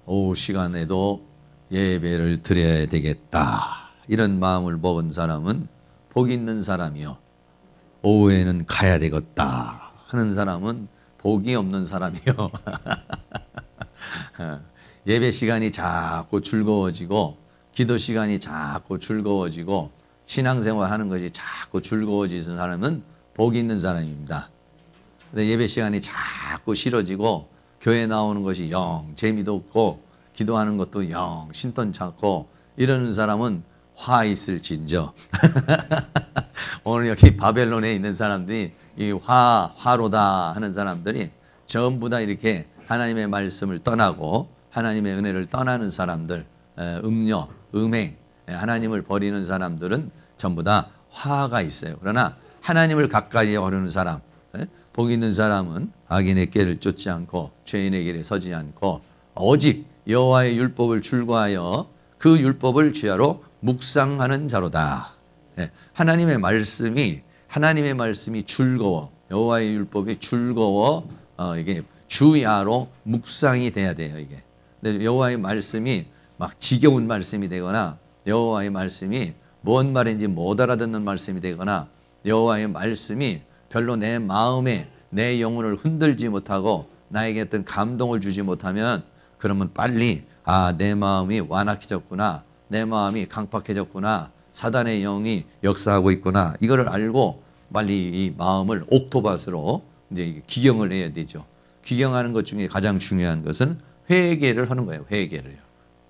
오후 시간에도 예배를 드려야 되겠다. 이런 마음을 먹은 사람은 복 있는 사람이요. 오후에는 가야 되겠다 하는 사람은 복이 없는 사람이요. 예배 시간이 자꾸 즐거워지고 기도 시간이 자꾸 즐거워지고 신앙생활 하는 것이 자꾸 즐거워지는 사람은 복이 있는 사람입니다. 근데 예배 시간이 자꾸 싫어지고 교회 나오는 것이 영 재미도 없고 기도하는 것도 영 신통찮고 이러는 사람은 화 있을진저. 오늘 여기 바벨론에 있는 사람들이 이 화로다 하는 사람들이 전부 다 이렇게 하나님의 말씀을 떠나고 하나님의 은혜를 떠나는 사람들, 음녀, 음행, 하나님을 버리는 사람들은 전부 다 화가 있어요. 그러나 하나님을 가까이 하려는 사람, 복 있는 사람은 악인의 꾀를 쫓지 않고 죄인의 길에 서지 않고 오직 여호와의 율법을 즐거하여 그 율법을 주야로 묵상하는 자로다. 하나님의 말씀이 즐거워. 여호와의 율법이 즐거워. 이게 주야로 묵상이 돼야 돼요. 이게. 근데 여호와의 말씀이 막 지겨운 말씀이 되거나 여호와의 말씀이 뭔 말인지 못 알아듣는 말씀이 되거나 여호와의 말씀이 별로 내 마음에 내 영혼을 흔들지 못하고 나에게 어떤 감동을 주지 못하면 그러면 빨리 내 마음이 완악해졌구나. 내 마음이 강팍해졌구나. 사단의 영이 역사하고 있구나. 이거를 알고 빨리 이 마음을 옥토밭으로 이제 기경을 해야 되죠. 기경하는 것 중에 가장 중요한 것은 회개를 하는 거예요. 회개를요.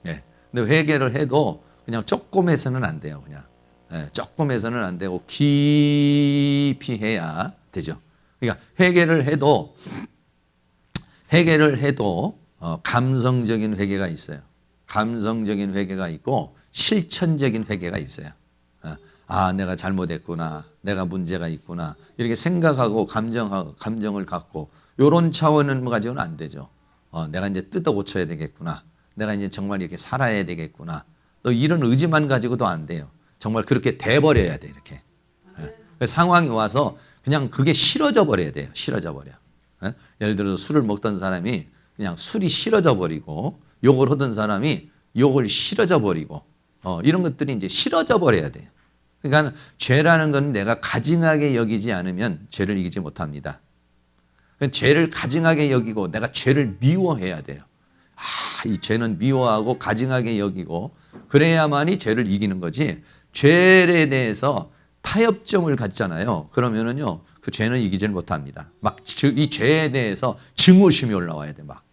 예. 근데 회개를 해도 그냥 조금 해서는 안 돼요. 그냥. 조금 해서는 안 되고 깊이 해야 되죠. 그러니까 회개를 해도 감성적인 회개가 있어요. 감성적인 회개가 있고 실천적인 회개가 있어요. 내가 잘못했구나. 내가 문제가 있구나. 이렇게 생각하고 감정을 갖고 이런 차원을 가지고는 안 되죠. 내가 이제 뜯어 고쳐야 되겠구나. 내가 이제 정말 이렇게 살아야 되겠구나. 또 이런 의지만 가지고도 안 돼요. 정말 그렇게 돼버려야 돼, 이렇게. 상황이 와서 그냥 그게 싫어져 버려야 돼요. 싫어져 버려. 예를 들어서 술을 먹던 사람이 그냥 술이 싫어져 버리고 욕을 하던 사람이 욕을 싫어져 버리고 이런 것들이 이제 싫어져 버려야 돼요. 그러니까 죄라는 건 내가 가증하게 여기지 않으면 죄를 이기지 못합니다. 죄를 가증하게 여기고 내가 죄를 미워해야 돼요. 이 죄는 미워하고 가증하게 여기고 그래야만이 죄를 이기는 거지. 죄에 대해서 타협점을 갖잖아요. 그러면은요, 그 죄는 이기지를 못합니다. 막 이 죄에 대해서 증오심이 올라와야 돼. 막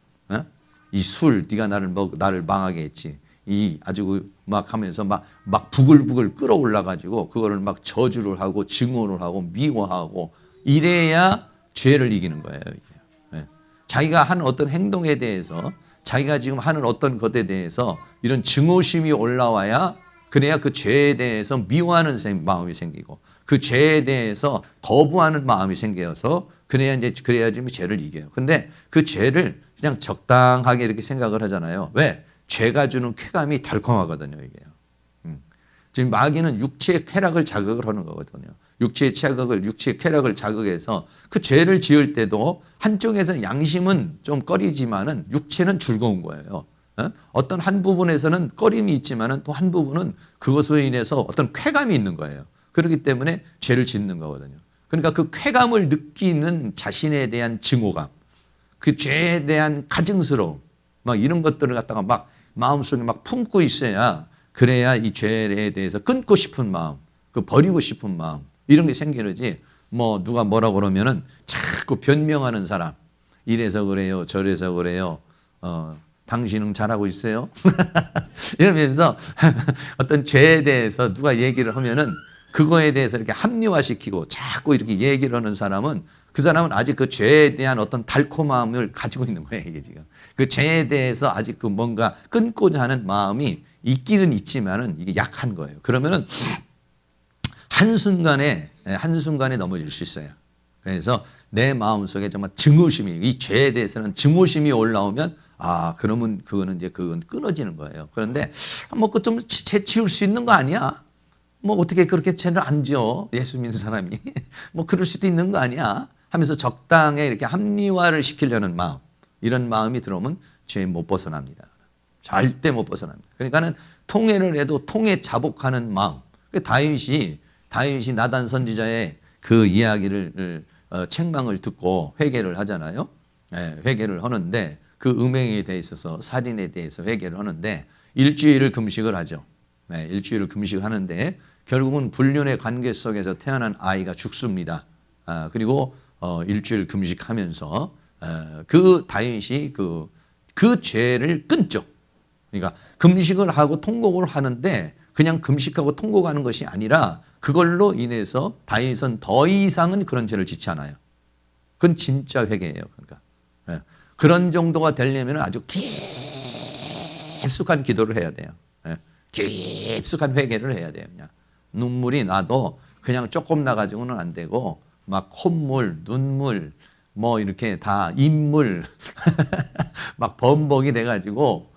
이 술, 네가 나를 망하게 했지. 이 아주 막 하면서 막 부글부글 끓어올라 가지고 그거를 막 저주를 하고 증오를 하고 미워하고 이래야 죄를 이기는 거예요. 이게. 자기가 하는 어떤 행동에 대해서 자기가 지금 하는 어떤 것에 대해서 이런 증오심이 올라와야 그래야 그 죄에 대해서 미워하는 마음이 생기고 그 죄에 대해서 거부하는 마음이 생겨서 그래야지 죄를 이겨요. 근데 그 죄를 그냥 적당하게 이렇게 생각을 하잖아요. 왜? 죄가 주는 쾌감이 달콤하거든요, 이게요. 지금 마귀는 육체의 쾌락을 자극을 하는 거거든요. 육체의 쾌락을 자극해서 그 죄를 지을 때도 한쪽에서는 양심은 좀 꺼리지만은 육체는 즐거운 거예요. 어떤 한 부분에서는 꺼림이 있지만은 또 한 부분은 그것으로 인해서 어떤 쾌감이 있는 거예요. 그렇기 때문에 죄를 짓는 거거든요. 그러니까 그 쾌감을 느끼는 자신에 대한 증오감, 그 죄에 대한 가증스러움, 막 이런 것들을 갖다가 막 마음속에 막 품고 있어야 그래야 이 죄에 대해서 끊고 싶은 마음, 그 버리고 싶은 마음 이런 게 생기는지 뭐 누가 뭐라고 그러면은 자꾸 변명하는 사람 이래서 그래요, 저래서 그래요. 당신은 잘하고 있어요? 이러면서 어떤 죄에 대해서 누가 얘기를 하면은 그거에 대해서 이렇게 합리화시키고 자꾸 이렇게 얘기를 하는 사람은 그 사람은 아직 그 죄에 대한 어떤 달콤함을 가지고 있는 거예요, 이게 지금. 그 죄에 대해서 아직 그 뭔가 끊고자 하는 마음이 있기는 있지만은 이게 약한 거예요. 그러면은 한순간에 넘어질 수 있어요. 그래서 내 마음속에 정말 증오심이, 이 죄에 대해서는 증오심이 올라오면 그러면 그건 끊어지는 거예요. 그런데 뭐 그 좀 죄 지울 수 있는 거 아니야? 뭐 어떻게 그렇게 죄를 안 지어? 예수 믿는 사람이. 뭐 그럴 수도 있는 거 아니야? 하면서 적당히 이렇게 합리화를 시키려는 마음, 이런 마음이 들어오면 죄 못 벗어납니다. 절대 못 벗어납니다. 그러니까는 통회를 해도 통회 자복하는 마음. 다윗이 나단 선지자의 그 이야기를 책망을 듣고 회개를 하잖아요. 예, 회개를 하는데 그 음행에 대해 있어서 살인에 대해서 회개를 하는데 일주일을 금식을 하죠. 네, 일주일을 금식하는데 결국은 불륜의 관계 속에서 태어난 아이가 죽습니다. 그리고 일주일 금식하면서 그 다윗이 그 죄를 끊죠. 그러니까 금식을 하고 통곡을 하는데 그냥 금식하고 통곡하는 것이 아니라 그걸로 인해서 다윗은 더 이상은 그런 죄를 짓지 않아요. 그건 진짜 회개예요. 그러니까 그런 정도가 되려면 아주 깊숙한 기도를 해야 돼요. 깊숙한 회개를 해야 돼요. 그냥 눈물이 나도 그냥 조금 나가지고는 안 되고 막 콧물, 눈물, 뭐 이렇게 다 인물 막 범벅이 돼가지고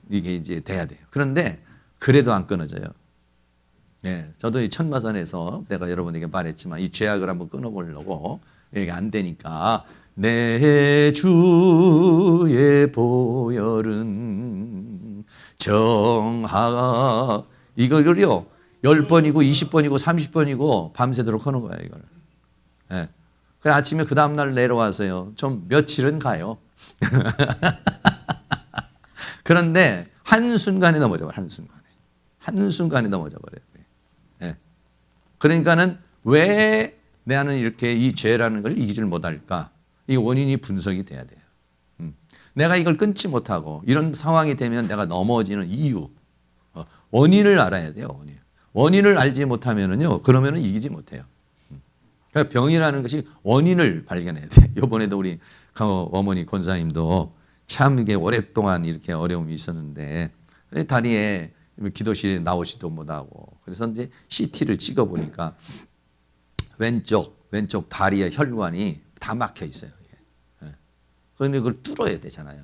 이게 이제 돼야 돼요. 그런데 그래도 안 끊어져요. 예, 저도 이 천마산에서 내가 여러분에게 말했지만 이 죄악을 한번 끊어보려고 이게 안 되니까 내 주의 보혈은 정하 이거를요 10번이고 20번이고 30번이고 밤새도록 하는 거야 이걸. 예. 그래 아침에 그 다음날 내려와서요 좀 며칠은 가요. 그런데 한순간에 넘어져 버려요. 한순간에 넘어져 버려요. 예. 그러니까는 왜 나는 이렇게 이 죄라는 걸 이기질 못할까? 이 원인이 분석이 돼야 돼요. 내가 이걸 끊지 못하고 이런 상황이 되면 내가 넘어지는 이유, 원인을 알아야 돼요. 원인을 알지 못하면은요, 그러면은 이기지 못해요. 그러니까 병이라는 것이 원인을 발견해야 돼. 이번에도 우리 어머니 권사님도 참 이게 오랫동안 이렇게 어려움이 있었는데 다리에 기도실에 나오지도 못하고 그래서 이제 CT를 찍어 보니까 왼쪽 다리의 혈관이 다 막혀 있어요. 그런데 그걸 뚫어야 되잖아요.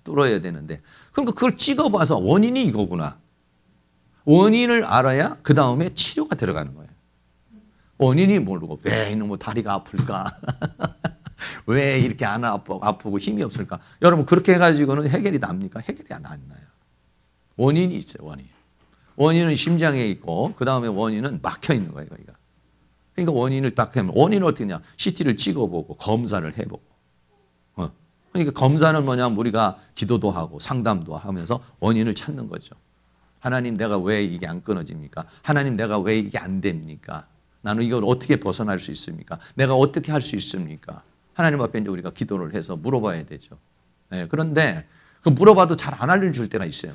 뚫어야 되는데 그러니까 그걸 찍어봐서 원인이 이거구나. 원인을 알아야 그 다음에 치료가 들어가는 거예요. 원인이 모르고 왜 이놈의 다리가 아플까? 왜 이렇게 안 아프고 힘이 없을까? 여러분 그렇게 해가지고는 해결이 납니까? 해결이 안 나요. 원인이 있어요. 원인은 심장에 있고 그 다음에 원인은 막혀 있는 거예요. 그러니까 원인을 딱 하면 원인은 어떻게 하냐? CT를 찍어보고 검사를 해보고. 그러니까 검사는 뭐냐면 우리가 기도도 하고 상담도 하면서 원인을 찾는 거죠. 하나님 내가 왜 이게 안 끊어집니까? 하나님 내가 왜 이게 안 됩니까? 나는 이걸 어떻게 벗어날 수 있습니까? 내가 어떻게 할 수 있습니까? 하나님 앞에 이제 우리가 기도를 해서 물어봐야 되죠. 네, 그런데 그 물어봐도 잘 안 알려줄 때가 있어요.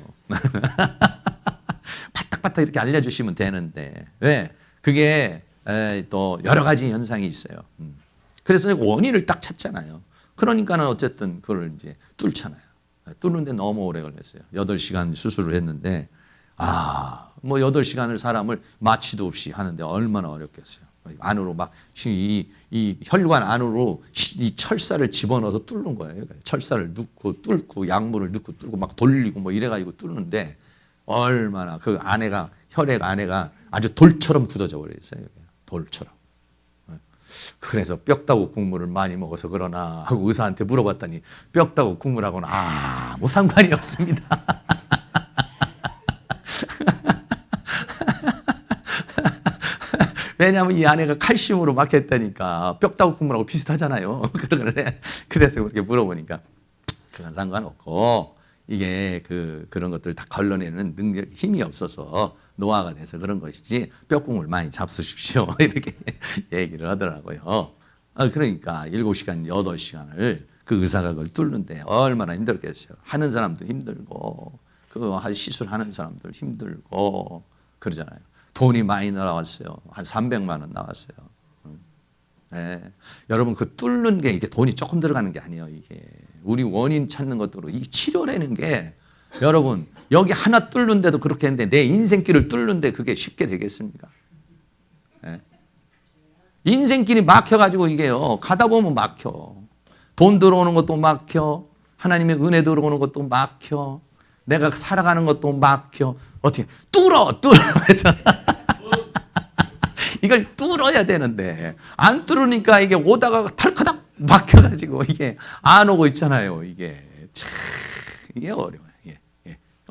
바닥바닥 이렇게 알려주시면 되는데 왜? 그게 또 여러 가지 현상이 있어요. 그래서 원인을 딱 찾잖아요. 그러니까는 어쨌든 그걸 이제 뚫잖아요. 뚫는데 너무 오래 걸렸어요. 8시간 수술을 했는데 뭐 8시간을 사람을 마취도 없이 하는데 얼마나 어렵겠어요. 안으로 막 이 혈관 안으로 이 철사를 집어넣어서 뚫는 거예요. 철사를 넣고 뚫고 약물을 넣고 뚫고 막 돌리고 뭐 이래가지고 뚫는데 얼마나 그 안에가 혈액 안에가 아주 돌처럼 굳어져 버렸어요. 돌처럼. 그래서 뼈다구 국물을 많이 먹어서 그러나 하고 의사한테 물어봤더니 뼈다구 국물하고는 아무 상관이 없습니다. 왜냐하면 이 안에가 칼슘으로 막혔다니까 뼈다구 국물하고 비슷하잖아요. 그래서 그렇게 물어보니까 그건 상관없고 이게 그런 것들 다 걸러내는 능력 힘이 없어서 노화가 돼서 그런 것이지 뼈국물 많이 잡수십시오. 이렇게 얘기를 하더라고요. 그러니까 7시간, 8시간을 그 의사가 그걸 뚫는데 얼마나 힘들겠어요. 하는 사람도 힘들고 그 시술하는 사람들 힘들고 그러잖아요. 돈이 많이 나왔어요. 한 300만 원 나왔어요. 네. 여러분 그 뚫는 게 이게 돈이 조금 들어가는 게 아니에요. 이게 우리 원인 찾는 것도 이 치료라는 게 여러분 여기 하나 뚫는데도 그렇게 했는데 내 인생길을 뚫는데 그게 쉽게 되겠습니까? 네. 인생길이 막혀가지고 이게요 가다 보면 막혀. 돈 들어오는 것도 막혀. 하나님의 은혜 들어오는 것도 막혀. 내가 살아가는 것도 막혀. 어떻게 뚫어 이걸 뚫어야 되는데 안 뚫으니까 이게 오다가 털커덕 막혀가지고 이게 안 오고 있잖아요. 이게 참 이게 어려워요. 예.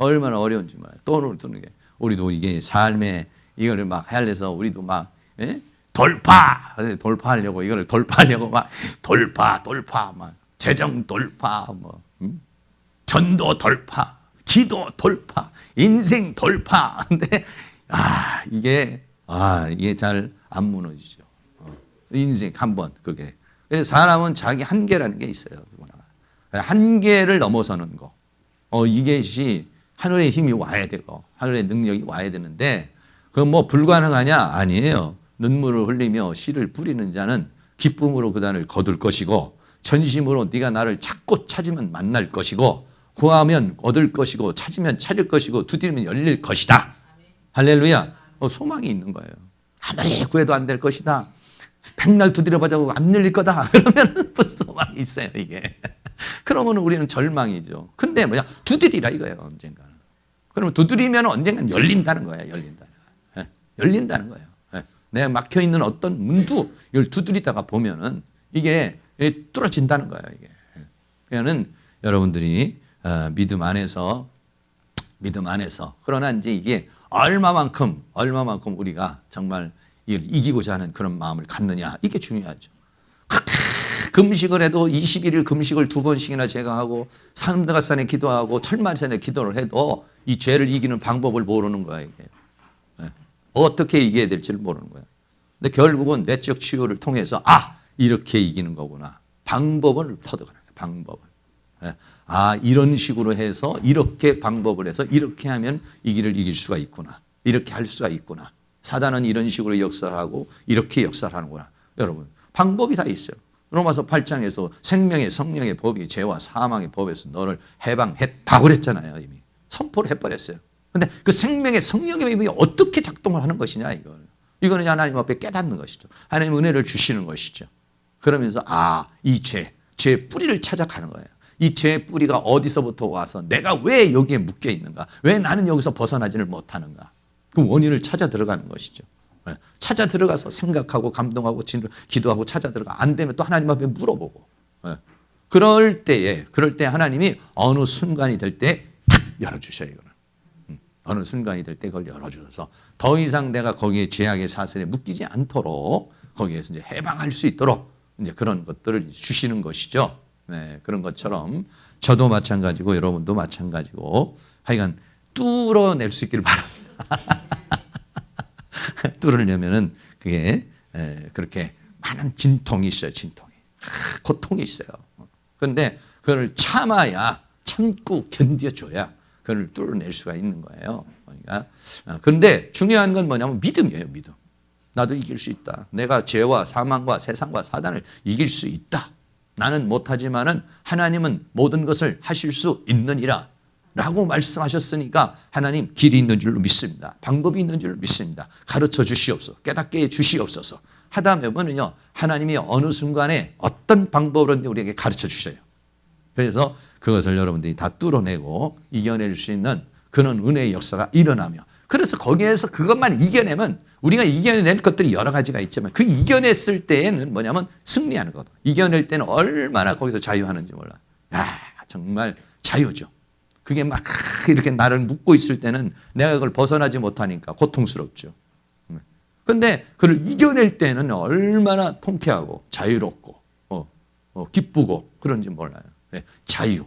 얼마나 어려운지 몰라요. 돈을 드는 게. 우리도 이게 삶에 이거를 막 하려서 우리도 막 돌파하려고 이거를 돌파하려고 막 돌파 막 재정 돌파 뭐 전도 돌파, 기도 돌파, 인생 돌파. 근데 이게 잘 안 무너지죠. 인생 한번 그게. 그래서 사람은 자기 한계라는 게 있어요. 한계를 넘어서는 거. 이것이 하늘의 힘이 와야 되고 하늘의 능력이 와야 되는데 그건 뭐 불가능하냐? 아니에요. 눈물을 흘리며 씨를 뿌리는 자는 기쁨으로 그 단을 거둘 것이고 전심으로 네가 나를 찾으면 만날 것이고 구하면 얻을 것이고 찾으면 찾을 것이고 두드리면 열릴 것이다. 할렐루야. 소망이 있는 거예요. 아무리 구해도 안 될 것이다. 백날 두드려보자고 안 열릴 거다. 그러면 무슨 소망이 있어요 이게. 그러면 우리는 절망이죠. 근데 뭐냐? 두드리라 이거예요. 언젠가는. 그러면 두드리면 언젠가는 열린다는 거예요. 열린다는 거예요. 내가 막혀있는 어떤 문도 이걸 두드리다가 보면은 이게 뚫어진다는 거예요. 이게. 그러니까는 여러분들이 믿음 안에서 그러나 이제 이게 얼마만큼 우리가 정말 이걸 이기고자 하는 그런 마음을 갖느냐 이게 중요하죠. 금식을 해도 21일 금식을 2번씩이나 제가 하고 산들가산에 기도하고 철만산에 기도를 해도 이 죄를 이기는 방법을 모르는 거예요. 이게. 어떻게 이겨야 될지를 모르는 거예요. 근데 결국은 내적 치유를 통해서 이렇게 이기는 거구나. 방법을 터득하는 거예요. 방법을. 이런 식으로 해서 이렇게 방법을 해서 이렇게 하면 이 길을 이길 수가 있구나. 이렇게 할 수가 있구나. 사단은 이런 식으로 역사를 하고 이렇게 역사를 하는구나. 여러분 방법이 다 있어요. 로마서 8장에서 생명의 성령의 법이 죄와 사망의 법에서 너를 해방했다고 그랬잖아요. 이미 선포를 해버렸어요. 근데 그 생명의 성령의 법이 어떻게 작동을 하는 것이냐 이거는 하나님 앞에 깨닫는 것이죠. 하나님 은혜를 주시는 것이죠. 그러면서 이 죄의 뿌리를 찾아가는 거예요. 이 죄의 뿌리가 어디서부터 와서 내가 왜 여기에 묶여 있는가? 왜 나는 여기서 벗어나지를 못하는가? 그 원인을 찾아 들어가는 것이죠. 찾아 들어가서 생각하고 감동하고 기도하고 찾아 들어가. 안 되면 또 하나님 앞에 물어보고. 그럴 때 하나님이 어느 순간이 될 때 탁 열어주셔요. 이거는. 어느 순간이 될 때 그걸 열어주셔서 더 이상 내가 거기에 죄악의 사슬에 묶이지 않도록 거기에서 이제 해방할 수 있도록 이제 그런 것들을 주시는 것이죠. 그런 것처럼 저도 마찬가지고 여러분도 마찬가지고 하여간 뚫어낼 수 있기를 바랍니다. 뚫으려면은 그게 그렇게 많은 진통이 있어요. 고통이 있어요. 그런데 그걸 참고 견뎌줘야 그걸 뚫어낼 수가 있는 거예요. 그러니까 그런데 중요한 건 뭐냐면 믿음이에요. 믿음. 나도 이길 수 있다. 내가 죄와 사망과 세상과 사단을 이길 수 있다. 나는 못하지만은 하나님은 모든 것을 하실 수 있느니라 라고 말씀하셨으니까 하나님 길이 있는 줄로 믿습니다. 방법이 있는 줄로 믿습니다. 가르쳐 주시옵소서. 깨닫게 해 주시옵소서. 하다 보면요 하나님이 어느 순간에 어떤 방법으로든지 우리에게 가르쳐 주셔요. 그래서 그것을 여러분들이 다 뚫어내고 이겨낼 수 있는 그런 은혜의 역사가 일어나며 그래서 거기에서 그것만 이겨내면 우리가 이겨낼 것들이 여러 가지가 있지만 그 이겨냈을 때에는 뭐냐면 승리하는 거다. 이겨낼 때는 얼마나 거기서 자유하는지 몰라. 정말 자유죠. 그게 막 이렇게 나를 묶고 있을 때는 내가 그걸 벗어나지 못하니까 고통스럽죠. 그런데 그걸 이겨낼 때는 얼마나 통쾌하고 자유롭고 기쁘고 그런지 몰라요. 자유.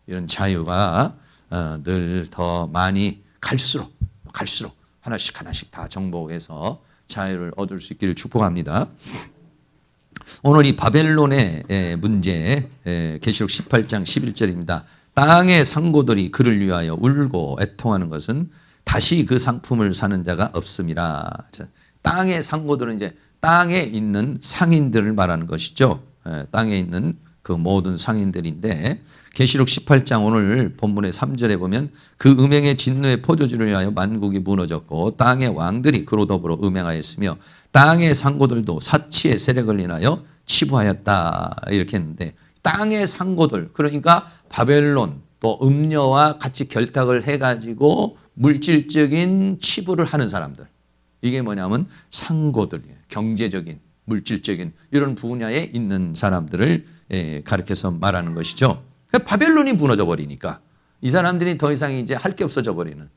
이런 자유가 늘 더 많이 갈수록 하나씩 다 정복해서 자유를 얻을 수 있기를 축복합니다. 오늘 이 바벨론의 문제 계시록 18장 11절입니다. 땅의 상고들이 그를 위하여 울고 애통하는 것은 다시 그 상품을 사는 자가 없음이라. 땅의 상고들은 이제 땅에 있는 상인들을 말하는 것이죠. 땅에 있는 그 모든 상인들인데 계시록 18장 오늘 본문의 3절에 보면 그 음행의 진노의 포도주를 위하여 만국이 무너졌고 땅의 왕들이 그로 더불어 음행하였으며 땅의 상고들도 사치의 세력을 인하여 치부하였다 이렇게 했는데 땅의 상고들 그러니까 바벨론 또 음녀와 같이 결탁을 해가지고 물질적인 치부를 하는 사람들 이게 뭐냐면 상고들이에요. 경제적인 물질적인 이런 분야에 있는 사람들을 가리켜서 말하는 것이죠. 바벨론이 무너져 버리니까 이 사람들이 더 이상 이제 할 게 없어져 버리는,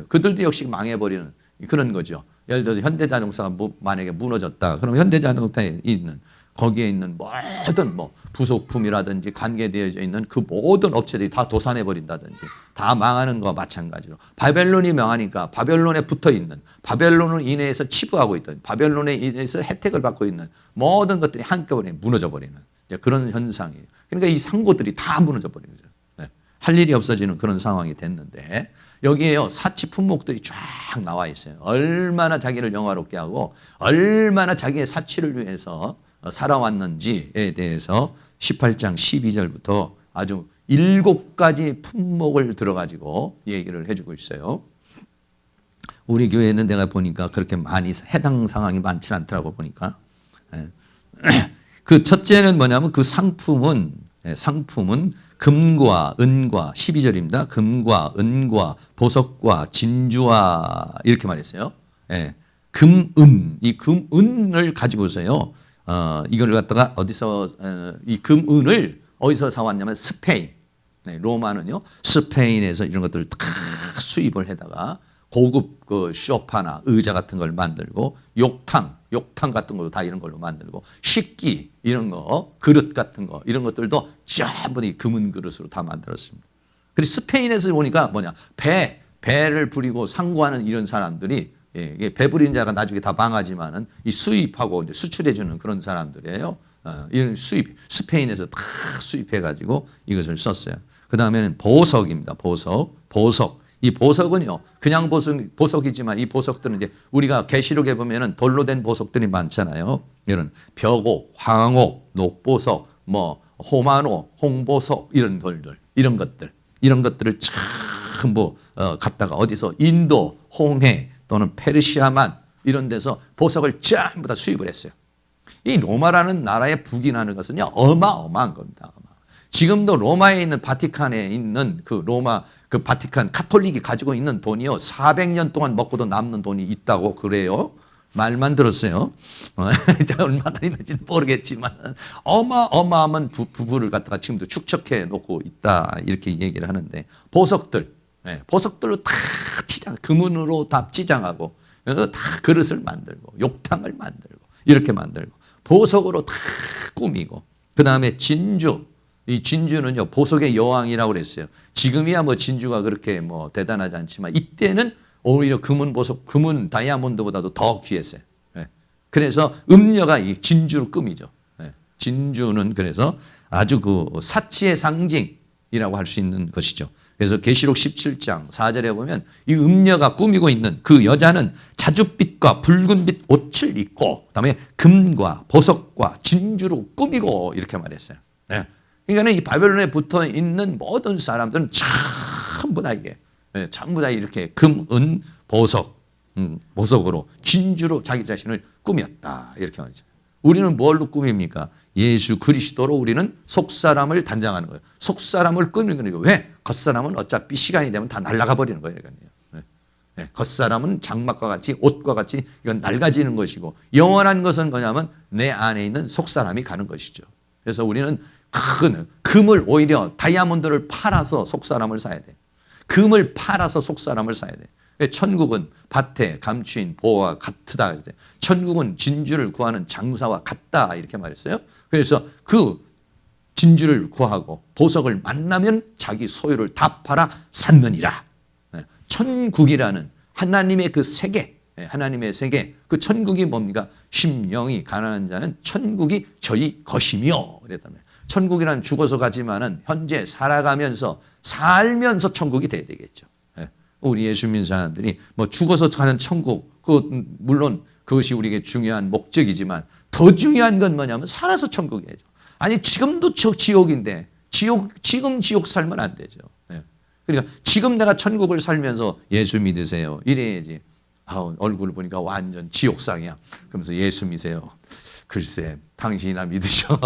그들도 역시 망해버리는 그런 거죠. 예를 들어서 현대자동차가 만약에 무너졌다. 그럼 현대자동차에 있는 거기에 있는 모든 뭐 부속품이라든지 관계되어져 있는 그 모든 업체들이 다 도산해 버린다든지 다 망하는 거와 마찬가지로 바벨론이 명하니까 바벨론에 붙어 있는, 바벨론을 인해서 치부하고 있던, 바벨론에 인해서 혜택을 받고 있는 모든 것들이 한꺼번에 무너져 버리는 그런 현상이에요. 그러니까 이 상고들이 다 무너져 버리는 거죠. 네. 할 일이 없어지는 그런 상황이 됐는데 여기에요 사치 품목들이 쫙 나와 있어요. 얼마나 자기를 영화롭게 하고 얼마나 자기의 사치를 위해서 살아왔는지에 대해서 18장 12절부터 아주 7가지 품목을 들어가지고 얘기를 해주고 있어요. 우리 교회는 내가 보니까 그렇게 많이 해당 상황이 많지 않더라고 보니까. 그 첫째는 뭐냐면 그 상품은 금과 은과 12절입니다. 금과 은과 보석과 진주와 이렇게 말했어요. 금, 은. 이 금, 은을 가지고서요. 이걸 갖다가 어디서 이 금, 은을 어디서 사왔냐면 스페인. 로마는요. 스페인에서 이런 것들을 다 수입을 해다가 고급 그 소파나 의자 같은 걸 만들고 욕탕 같은 것도 다 이런 걸로 만들고 식기 이런 거 그릇 같은 거 이런 것들도 전부 이 금은 그릇으로 다 만들었습니다. 그리고 스페인에서 보니까 뭐냐 배를 부리고 상고하는 이런 사람들이 배 부리는 자가 나중에 다 망하지만은 이 수입하고 이제 수출해주는 그런 사람들이에요. 이런 스페인에서 다 수입해가지고 이것을 썼어요. 그 다음에는 보석입니다. 보석. 이 보석은요, 그냥 보석이지만 이 보석들은 이제 우리가 계시록에 보면은 돌로 된 보석들이 많잖아요. 이런 벽옥, 황옥, 녹보석, 뭐 호마노, 홍보석 이런 돌들, 이런 것들을 전부 갖다가 어디서 인도, 홍해 또는 페르시아만 이런 데서 보석을 전부 다 수입을 했어요. 이 로마라는 나라에 북인하는 것은요 어마어마한 겁니다. 지금도 로마에 있는 바티칸에 있는 그 로마 그 바티칸 카톨릭이 가지고 있는 돈이요 400년 동안 먹고도 남는 돈이 있다고 그래요. 말만 들었어요. 얼마나 있는지는 모르겠지만 어마어마한 부부를 갖다가 지금도 축적해 놓고 있다 이렇게 얘기를 하는데 보석들로 다 금은으로 다 치장하고 다 그릇을 만들고 욕탕을 만들고 이렇게 만들고 보석으로 다 꾸미고 그 다음에 진주. 이 진주는요 보석의 여왕이라고 그랬어요. 지금이야 뭐 진주가 그렇게 뭐 대단하지 않지만 이때는 오히려 금은 보석, 금은 다이아몬드보다도 더 귀했어요. 그래서 음녀가 이 진주로 꾸미죠. 진주는 그래서 아주 그 사치의 상징이라고 할 수 있는 것이죠. 그래서 계시록 17장 4절에 보면 이 음녀가 꾸미고 있는 그 여자는 자줏빛과 붉은빛 옷을 입고 그다음에 금과 보석과 진주로 꾸미고 이렇게 말했어요. 그러니까 이 바벨론에 붙어 있는 모든 사람들은 전부 다 이렇게 금, 은, 보석으로 진주로 자기 자신을 꾸몄다 이렇게 말이죠. 우리는 뭘로 꾸밉니까? 예수 그리스도로 우리는 속사람을 단장하는 거예요. 속사람을 꾸미는 거예요. 왜? 겉사람은 어차피 시간이 되면 다 날아가 버리는 거예요. 겉사람은 장막과 같이 옷과 같이 이건 낡아지는 것이고 영원한 것은 뭐냐면 내 안에 있는 속사람이 가는 것이죠. 그래서 우리는 금을 오히려 다이아몬드를 팔아서 속사람을 사야 돼. 금을 팔아서 속사람을 사야 돼. 천국은 밭에 감추인 보와 같다. 천국은 진주를 구하는 장사와 같다 이렇게 말했어요. 그래서 그 진주를 구하고 보석을 만나면 자기 소유를 다 팔아 샀느니라. 천국이라는 하나님의 그 세계, 하나님의 세계, 그 천국이 뭡니까? 심령이 가난한 자는 천국이 저희 것이며 그랬다면 천국이란 죽어서 가지만은 현재 살면서 천국이 돼야 되겠죠. 우리 예수 믿는 사람들이 뭐 죽어서 가는 천국, 물론 그것이 우리에게 중요한 목적이지만 더 중요한 건 뭐냐면 살아서 천국이죠. 아니 지금도 지옥인데 지금 지옥 살면 안 되죠. 그러니까 지금 내가 천국을 살면서 예수 믿으세요 이래야지. 얼굴을 보니까 완전 지옥상이야. 그러면서 예수 믿으세요. 글쎄 당신이나 믿으셔.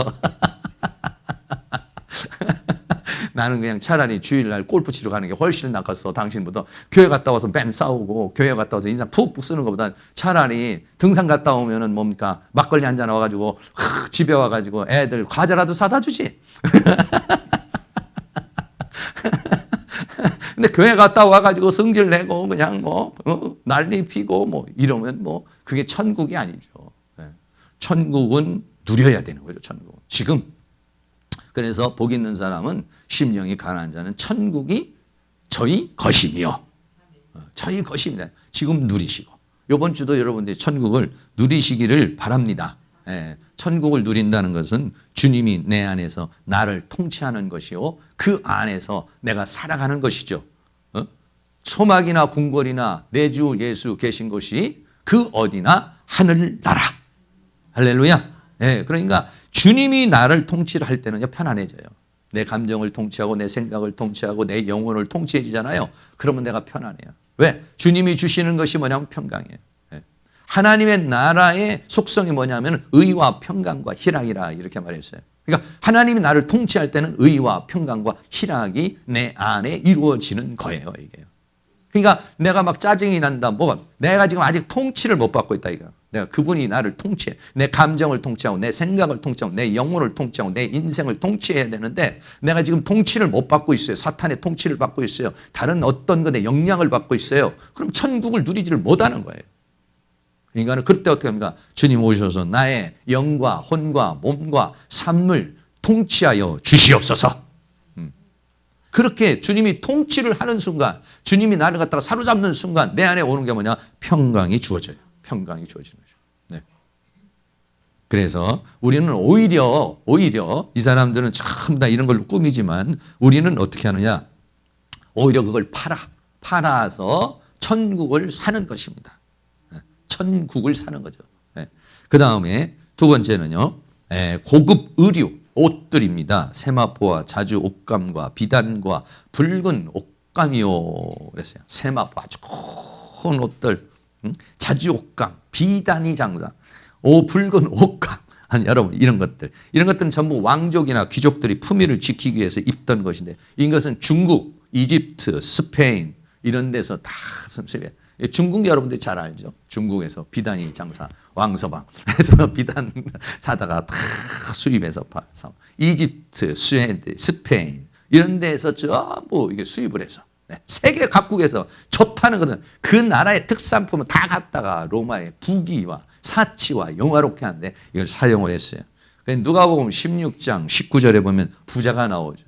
나는 그냥 차라리 주일날 골프 치러 가는 게 훨씬 낫겠어. 당신보다 교회 갔다 와서 맨 싸우고 교회 갔다 와서 인상 푹푹 쓰는 것보다 차라리 등산 갔다 오면은 뭡니까? 막걸리 한잔 와가지고 집에 와가지고 애들 과자라도 사다 주지. 근데 교회 갔다 와가지고 성질 내고 그냥 난리 피고 이러면 그게 천국이 아니죠. 천국은 누려야 되는 거죠. 천국은 지금. 그래서 복 있는 사람은 심령이 가난한 자는 천국이 저희 것이며 저희 것입니다. 지금 누리시고 이번 주도 여러분들이 천국을 누리시기를 바랍니다. 천국을 누린다는 것은 주님이 내 안에서 나를 통치하는 것이요 그 안에서 내가 살아가는 것이죠. 소막이나 궁궐이나 내 주 예수 계신 곳이 그 어디나 하늘나라. 할렐루야. 그러니까 주님이 나를 통치를 할 때는요 편안해져요. 내 감정을 통치하고 내 생각을 통치하고 내 영혼을 통치해지잖아요. 그러면 내가 편안해요. 왜? 주님이 주시는 것이 뭐냐면 평강이에요. 하나님의 나라의 속성이 뭐냐면 의와 평강과 희락이라 이렇게 말했어요. 그러니까 하나님이 나를 통치할 때는 의와 평강과 희락이 내 안에 이루어지는 거예요. 이게요. 그러니까 내가 막 짜증이 난다. 내가 지금 아직 통치를 못 받고 있다 이거. 내가 그분이 나를 통치해. 내 감정을 통치하고 내 생각을 통치하고 내 영혼을 통치하고 내 인생을 통치해야 되는데 내가 지금 통치를 못 받고 있어요. 사탄의 통치를 받고 있어요. 다른 어떤 것에 영향을 받고 있어요. 그럼 천국을 누리지를 못하는 거예요. 인간은 그때 어떻게 합니까? 주님 오셔서 나의 영과 혼과 몸과 삶을 통치하여 주시옵소서. 그렇게 주님이 통치를 하는 순간, 주님이 나를 갖다가 사로잡는 순간 내 안에 오는 게 뭐냐? 평강이 주어져요. 평강이 주어지는 거죠. 네. 그래서 우리는 오히려 이 사람들은 전부 다 이런 걸 꾸미지만 우리는 어떻게 하느냐? 오히려 그걸 팔아서 천국을 사는 것입니다. 천국을 사는 거죠. 그 다음에 두 번째는요. 고급 의류, 옷들입니다. 세마포와 자주 옷감과 비단과 붉은 옷감이요. 그랬어요. 세마포 아주 큰 옷들, 자주 옷감, 비단이 장사, 붉은 옷감. 여러분 이런 것들은 전부 왕족이나 귀족들이 품위를 지키기 위해서 입던 것인데 이것은 중국, 이집트, 스페인 이런 데서 다 습습해요. 중국 여러분들 잘 알죠? 중국에서 비단이 장사, 왕서방. 그래서 비단 사다가 다 수입해서 파서 이집트, 스웨덴, 스페인 이런 데에서 전부 이게 수입을 해서 세계 각국에서 좋다는 것은 그 나라의 특산품을 다 갖다가 로마의 부귀와 사치와 영화롭게 하는데 이걸 사용을 했어요. 누가복음 16장 19절에 보면 부자가 나오죠.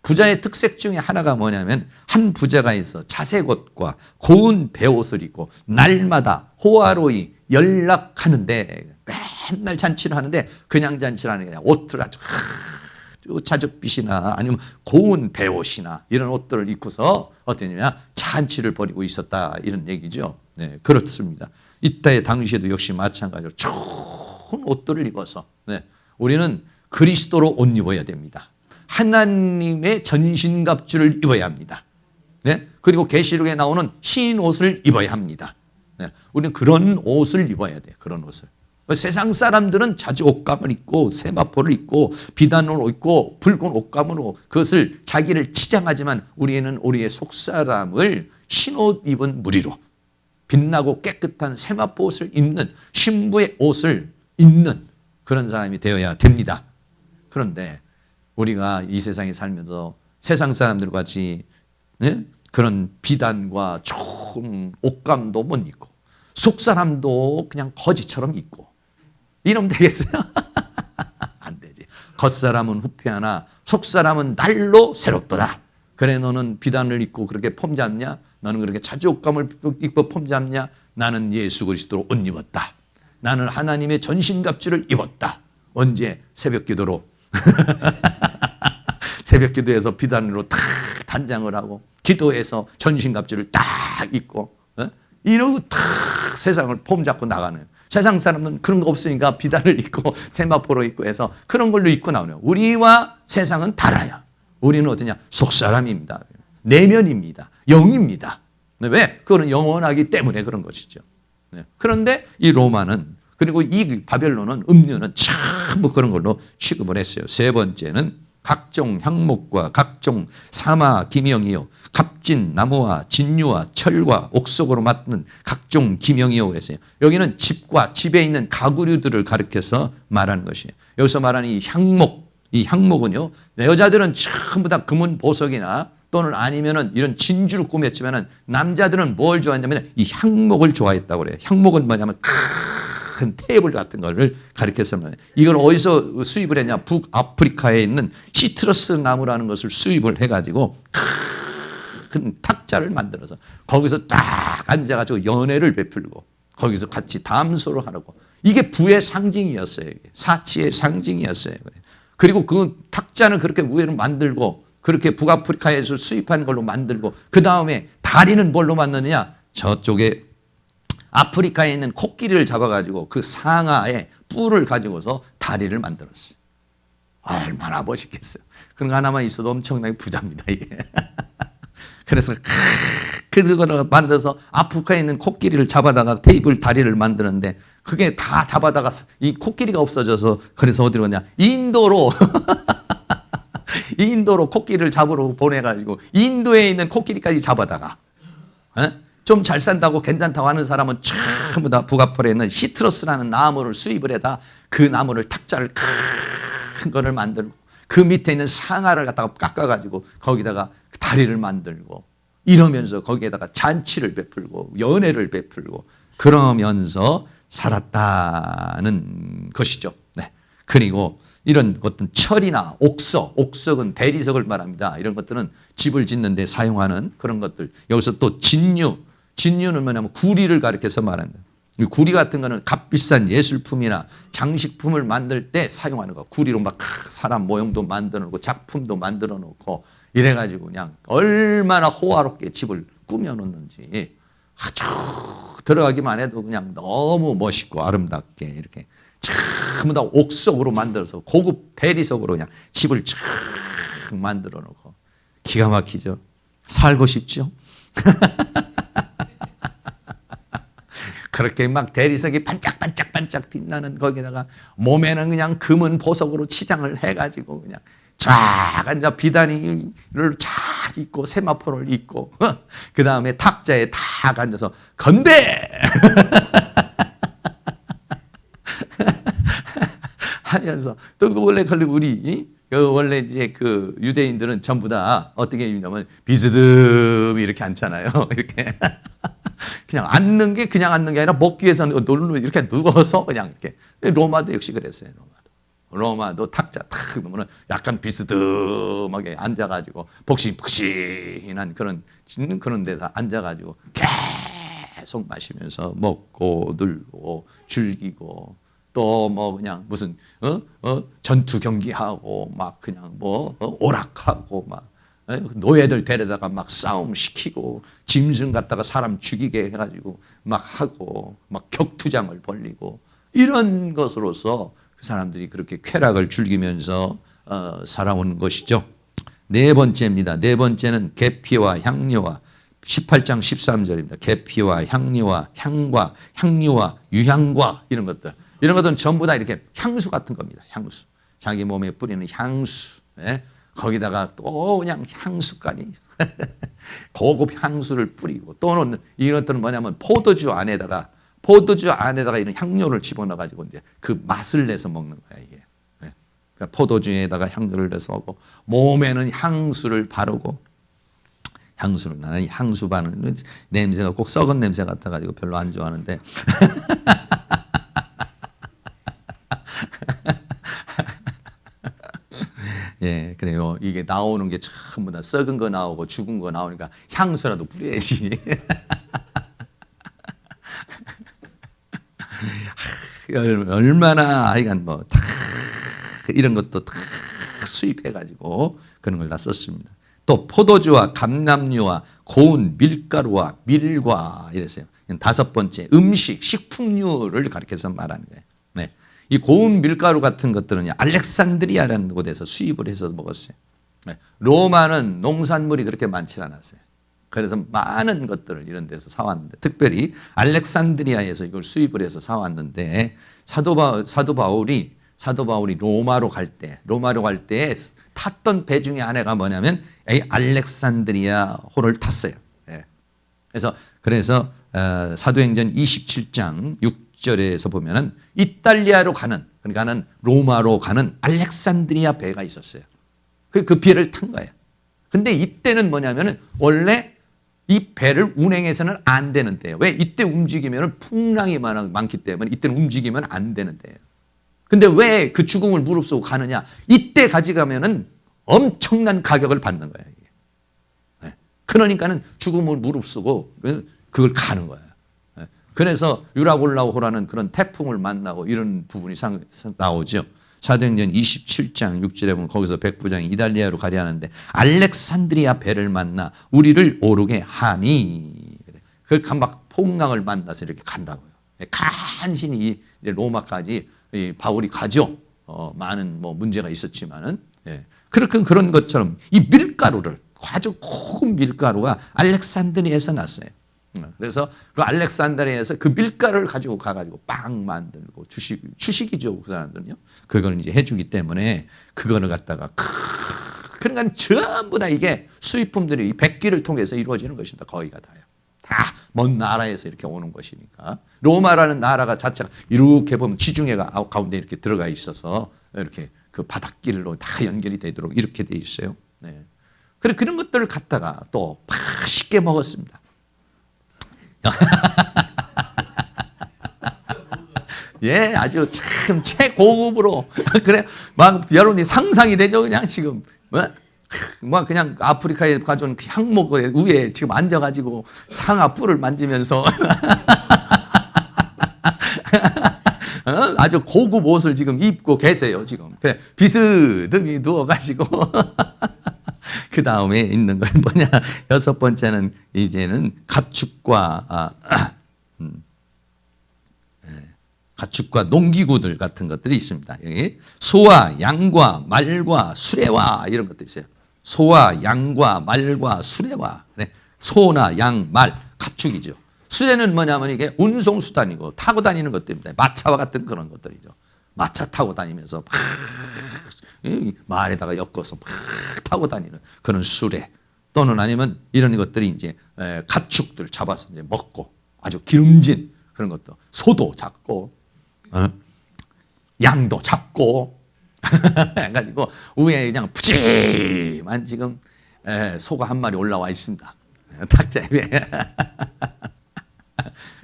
부자의 특색 중에 하나가 뭐냐면 한 부자가 있어 자색 옷과 고운 베옷을 입고 날마다 호화로이 연락하는데 맨날 잔치를 하는데 그냥 잔치를 하는 게 아니라 옷을 아주 자줏빛이나 아니면 고운 베옷이나 이런 옷들을 입고서 어떠냐 잔치를 벌이고 있었다 이런 얘기죠. 네, 그렇습니다. 이때의 당시에도 역시 마찬가지로 좋은 옷들을 입어서 우리는 그리스도로 옷 입어야 됩니다. 하나님의 전신갑주를 입어야 합니다. 그리고 계시록에 나오는 흰 옷을 입어야 합니다. 우리는 그런 옷을 입어야 돼요. 그런 옷을. 세상 사람들은 자주 옷감을 입고 세마포를 입고 비단으로 입고 붉은 옷감으로 그것을 자기를 치장하지만 우리는 우리의 속사람을 흰 옷 입은 무리로 빛나고 깨끗한 세마포 옷을 입는 신부의 옷을 입는 그런 사람이 되어야 됩니다. 그런데 우리가 이 세상에 살면서 세상 사람들 같이 그런 비단과 좋은 옷감도 못 입고 속사람도 그냥 거지처럼 입고 이러면 되겠어요? 안 되지. 겉사람은 후패하나 속사람은 날로 새롭도다. 그래 너는 비단을 입고 그렇게 폼 잡냐? 너는 그렇게 자주 옷감을 입고 폼 잡냐? 나는 예수 그리스도로 옷 입었다. 나는 하나님의 전신갑주를 입었다. 언제? 새벽기도로. 새벽기도에서 비단으로 탁 단장을 하고 기도해서 전신갑주를 딱 입고 이러고 탁 세상을 폼 잡고 나가는 세상 사람은 그런 거 없으니까 비단을 입고 세마포로 입고 해서 그런 걸로 입고 나오네요. 우리와 세상은 달라요. 우리는 어떠냐? 속사람입니다. 내면입니다. 영입니다. 왜? 그거는 영원하기 때문에 그런 것이죠. 그런데 이 로마는 그리고 이 바벨론은 음료는 전부 그런 걸로 취급을 했어요. 세 번째는 각종 향목과 각종 사마 기명이요 값진 나무와 진유와 철과 옥석으로 맡는 각종 기명이요 그랬어요. 여기는 집과 집에 있는 가구류들을 가리켜서 말하는 것이에요. 여기서 말하는 이 향목은요 여자들은 전부 다 금은 보석이나 또는 아니면은 이런 진주를 꾸몄지만은 남자들은 뭘 좋아했냐면 이 향목을 좋아했다고 그래요. 향목은 뭐냐면 큰 테이블 같은 거를 가리켜서 말해요. 이걸 어디서 수입을 했냐? 북아프리카에 있는 시트러스 나무라는 것을 수입을 해가지고 큰 탁자를 만들어서 거기서 딱 앉아가지고 연애를 베풀고 거기서 같이 담소를 하고 이게 부의 상징이었어요. 사치의 상징이었어요. 그리고 그 탁자는 그렇게 위에는 만들고 그렇게 북아프리카에서 수입한 걸로 만들고 그 다음에 다리는 뭘로 만드느냐? 저쪽에 아프리카에 있는 코끼리를 잡아가지고 그 상아의 뿔을 가지고서 다리를 만들었어요. 얼마나 멋있겠어요. 그런 거 하나만 있어도 엄청나게 부자입니다, 이게. 그래서 그거를 만들어서 아프리카에 있는 코끼리를 잡아다가 테이블 다리를 만드는데 그게 다 잡아다가 이 코끼리가 없어져서 그래서 어디로 가냐? 인도로 인도로 코끼리를 잡으러 보내가지고 인도에 있는 코끼리까지 잡아다가 좀 잘 산다고 괜찮다고 하는 사람은 전부 다 북아프리카에 있는 시트러스라는 나무를 수입을 해다 그 나무를 탁자를 큰 거를 만들고 그 밑에 있는 상아를 갖다가 깎아가지고 거기다가 다리를 만들고 이러면서 거기에다가 잔치를 베풀고 연애를 베풀고 그러면서 살았다는 것이죠. 네. 그리고 이런 것들은 철이나 옥석은 대리석을 말합니다. 이런 것들은 집을 짓는 데 사용하는 그런 것들. 여기서 또 진유는 뭐냐면 구리를 가리켜서 말합니다. 이 구리 같은 거는 값비싼 예술품이나 장식품을 만들 때 사용하는 거. 구리로 막 사람 모형도 만들어 놓고 작품도 만들어 놓고 이래가지고 그냥 얼마나 호화롭게 집을 꾸며 놓는지 아주 들어가기만 해도 그냥 너무 멋있고 아름답게 이렇게 전부 다 옥석으로 만들어서 고급 대리석으로 그냥 집을 쫙 만들어 놓고 기가 막히죠. 살고 싶죠. 그렇게 막 대리석이 반짝반짝 빛나는 거기다가 몸에는 그냥 금은 보석으로 치장을 해가지고 그냥 쫙 앉아 비단이를 쫙 입고 세마포를 입고 그 다음에 탁자에 탁 앉아서 건배 하면서 또 원래 우리 원래 이제 그 유대인들은 전부 다 어떻게 입냐면 비스듬히 이렇게 앉잖아요. 이렇게 그냥 앉는 게 그냥 앉는 게 아니라 먹기 위해서는 이렇게 누워서 그냥 이렇게. 로마도 역시 그랬어요. 로마도 탁자 탁 놓으면 약간 비스듬하게 앉아가지고 복신복신한 그런 데다 앉아가지고 계속 마시면서 먹고 놀고 즐기고 또 뭐 그냥 무슨 전투 경기하고 막 그냥 오락하고 막 노예들 데려다가 막 싸움 시키고 짐승 갖다가 사람 죽이게 해가지고 막 하고 막 격투장을 벌리고 이런 것으로서 그 사람들이 그렇게 쾌락을 즐기면서 살아온 것이죠. 네 번째입니다. 네 번째는 계피와 향료와 18장 13절입니다. 계피와 향료와 향과 향료와 유향과 이런 것들은 전부 다 이렇게 향수 같은 겁니다. 향수. 자기 몸에 뿌리는 향수. 거기다가 또 그냥 향수까지 고급 향수를 뿌리고 또는 이것들은 뭐냐면 포도주 안에다가 이런 향료를 집어넣어 가지고 이제 그 맛을 내서 먹는 거야 이게. 그러니까 포도주에다가 향료를 내서 먹고 몸에는 향수를 바르고 나는 향수 바르는 냄새가 꼭 썩은 냄새 같아 가지고 별로 안 좋아하는데. 예, 그래요. 이게 나오는 게 전부 다 썩은 거 나오고 죽은 거 나오니까 향수라도 뿌려야지. 얼마나 하여간 이런 것도 다 수입해가지고 그런 걸 다 썼습니다. 또 포도주와 감람류와 고운 밀가루와 밀과 이랬어요. 다섯 번째 음식, 식품류를 가리켜서 말하는 거예요. 네. 이 고운 밀가루 같은 것들은 알렉산드리아라는 곳에서 수입을 해서 먹었어요. 네. 로마는 농산물이 그렇게 많지 않았어요. 그래서 많은 것들을 이런 데서 사왔는데 특별히 알렉산드리아에서 이걸 수입을 해서 사왔는데 사도 바울이 로마로 갈 때 탔던 배 중에 하나가 뭐냐면 알렉산드리아호를 탔어요. 네. 그래서 사도행전 27장 6절에서 보면은 이탈리아로 그러니까는 로마로 가는 알렉산드리아 배가 있었어요. 그 배를 탄 거예요. 근데 이때는 뭐냐면은 원래 이 배를 운행해서는 안 되는 때예요. 왜? 이때 움직이면 풍랑이 많기 때문에 이때는 움직이면 안 되는 때예요. 근데 왜 그 죽음을 무릅쓰고 가느냐? 이때 가져가면은 엄청난 가격을 받는 거예요. 이게. 네. 그러니까는 죽음을 무릅쓰고 그걸 가는 거예요. 네. 그래서 유라골라호라는 그런 태풍을 만나고 이런 부분이 나오죠. 사도행전 27장 6절에 보면 거기서 백부장이 이달리아로 가려 하는데 알렉산드리아 배를 만나 우리를 오르게 하니 그걸 막 폭랑을 만나서 이렇게 간다고요. 간신히 로마까지 바울이 가죠. 많은 뭐 문제가 있었지만은 그렇게 그런 것처럼 이 밀가루를 아주 고운 밀가루가 알렉산드리아에서 났어요. 그래서 그 알렉산드리아에서 그 밀가루를 가지고 가가지고 빵 만들고 주식이죠 그 사람들은요. 그걸 이제 해주기 때문에 그거를 갖다가 그러니까 전부 다 이게 수입품들이 이 백기를 통해서 이루어지는 것입니다. 거의가 다요. 다 먼 나라에서 이렇게 오는 것이니까. 로마라는 나라가 자체가 이렇게 보면 지중해가 가운데 이렇게 들어가 있어서 이렇게 그 바닷길로 다 연결이 되도록 이렇게 돼 있어요. 네. 그런 것들을 갖다가 또 맛있게 먹었습니다. 예, 아주 참 최고급으로 그래 막 여러분이 상상이 되죠, 그냥 지금 뭐 그냥 아프리카에 가져온 그 향목 위에 지금 앉아가지고 상아 뿔을 만지면서 아주 고급 옷을 지금 입고 계세요, 지금. 그래 비스듬히 누워가지고. 그 다음에 있는 건 뭐냐? 여섯 번째는 이제는 가축과 가축과 농기구들 같은 것들이 있습니다. 여기 소와 양과 말과 수레와 이런 것도 있어요. 소와 양과 말과 수레와. 네. 소나 양, 말, 가축이죠. 수레는 뭐냐면 이게 운송수단이고 타고 다니는 것들입니다. 마차와 같은 그런 것들이죠. 마차 타고 다니면서 막 말에다가 엮어서 막 타고 다니는 그런 수레 또는 아니면 이런 것들이 이제 가축들 잡아서 이제 먹고 아주 기름진 그런 것도 소도 잡고 양도 잡고 해가지고 위에 그냥 푸짐한 지금 소가 한 마리 올라와 있습니다. 탁자 위에.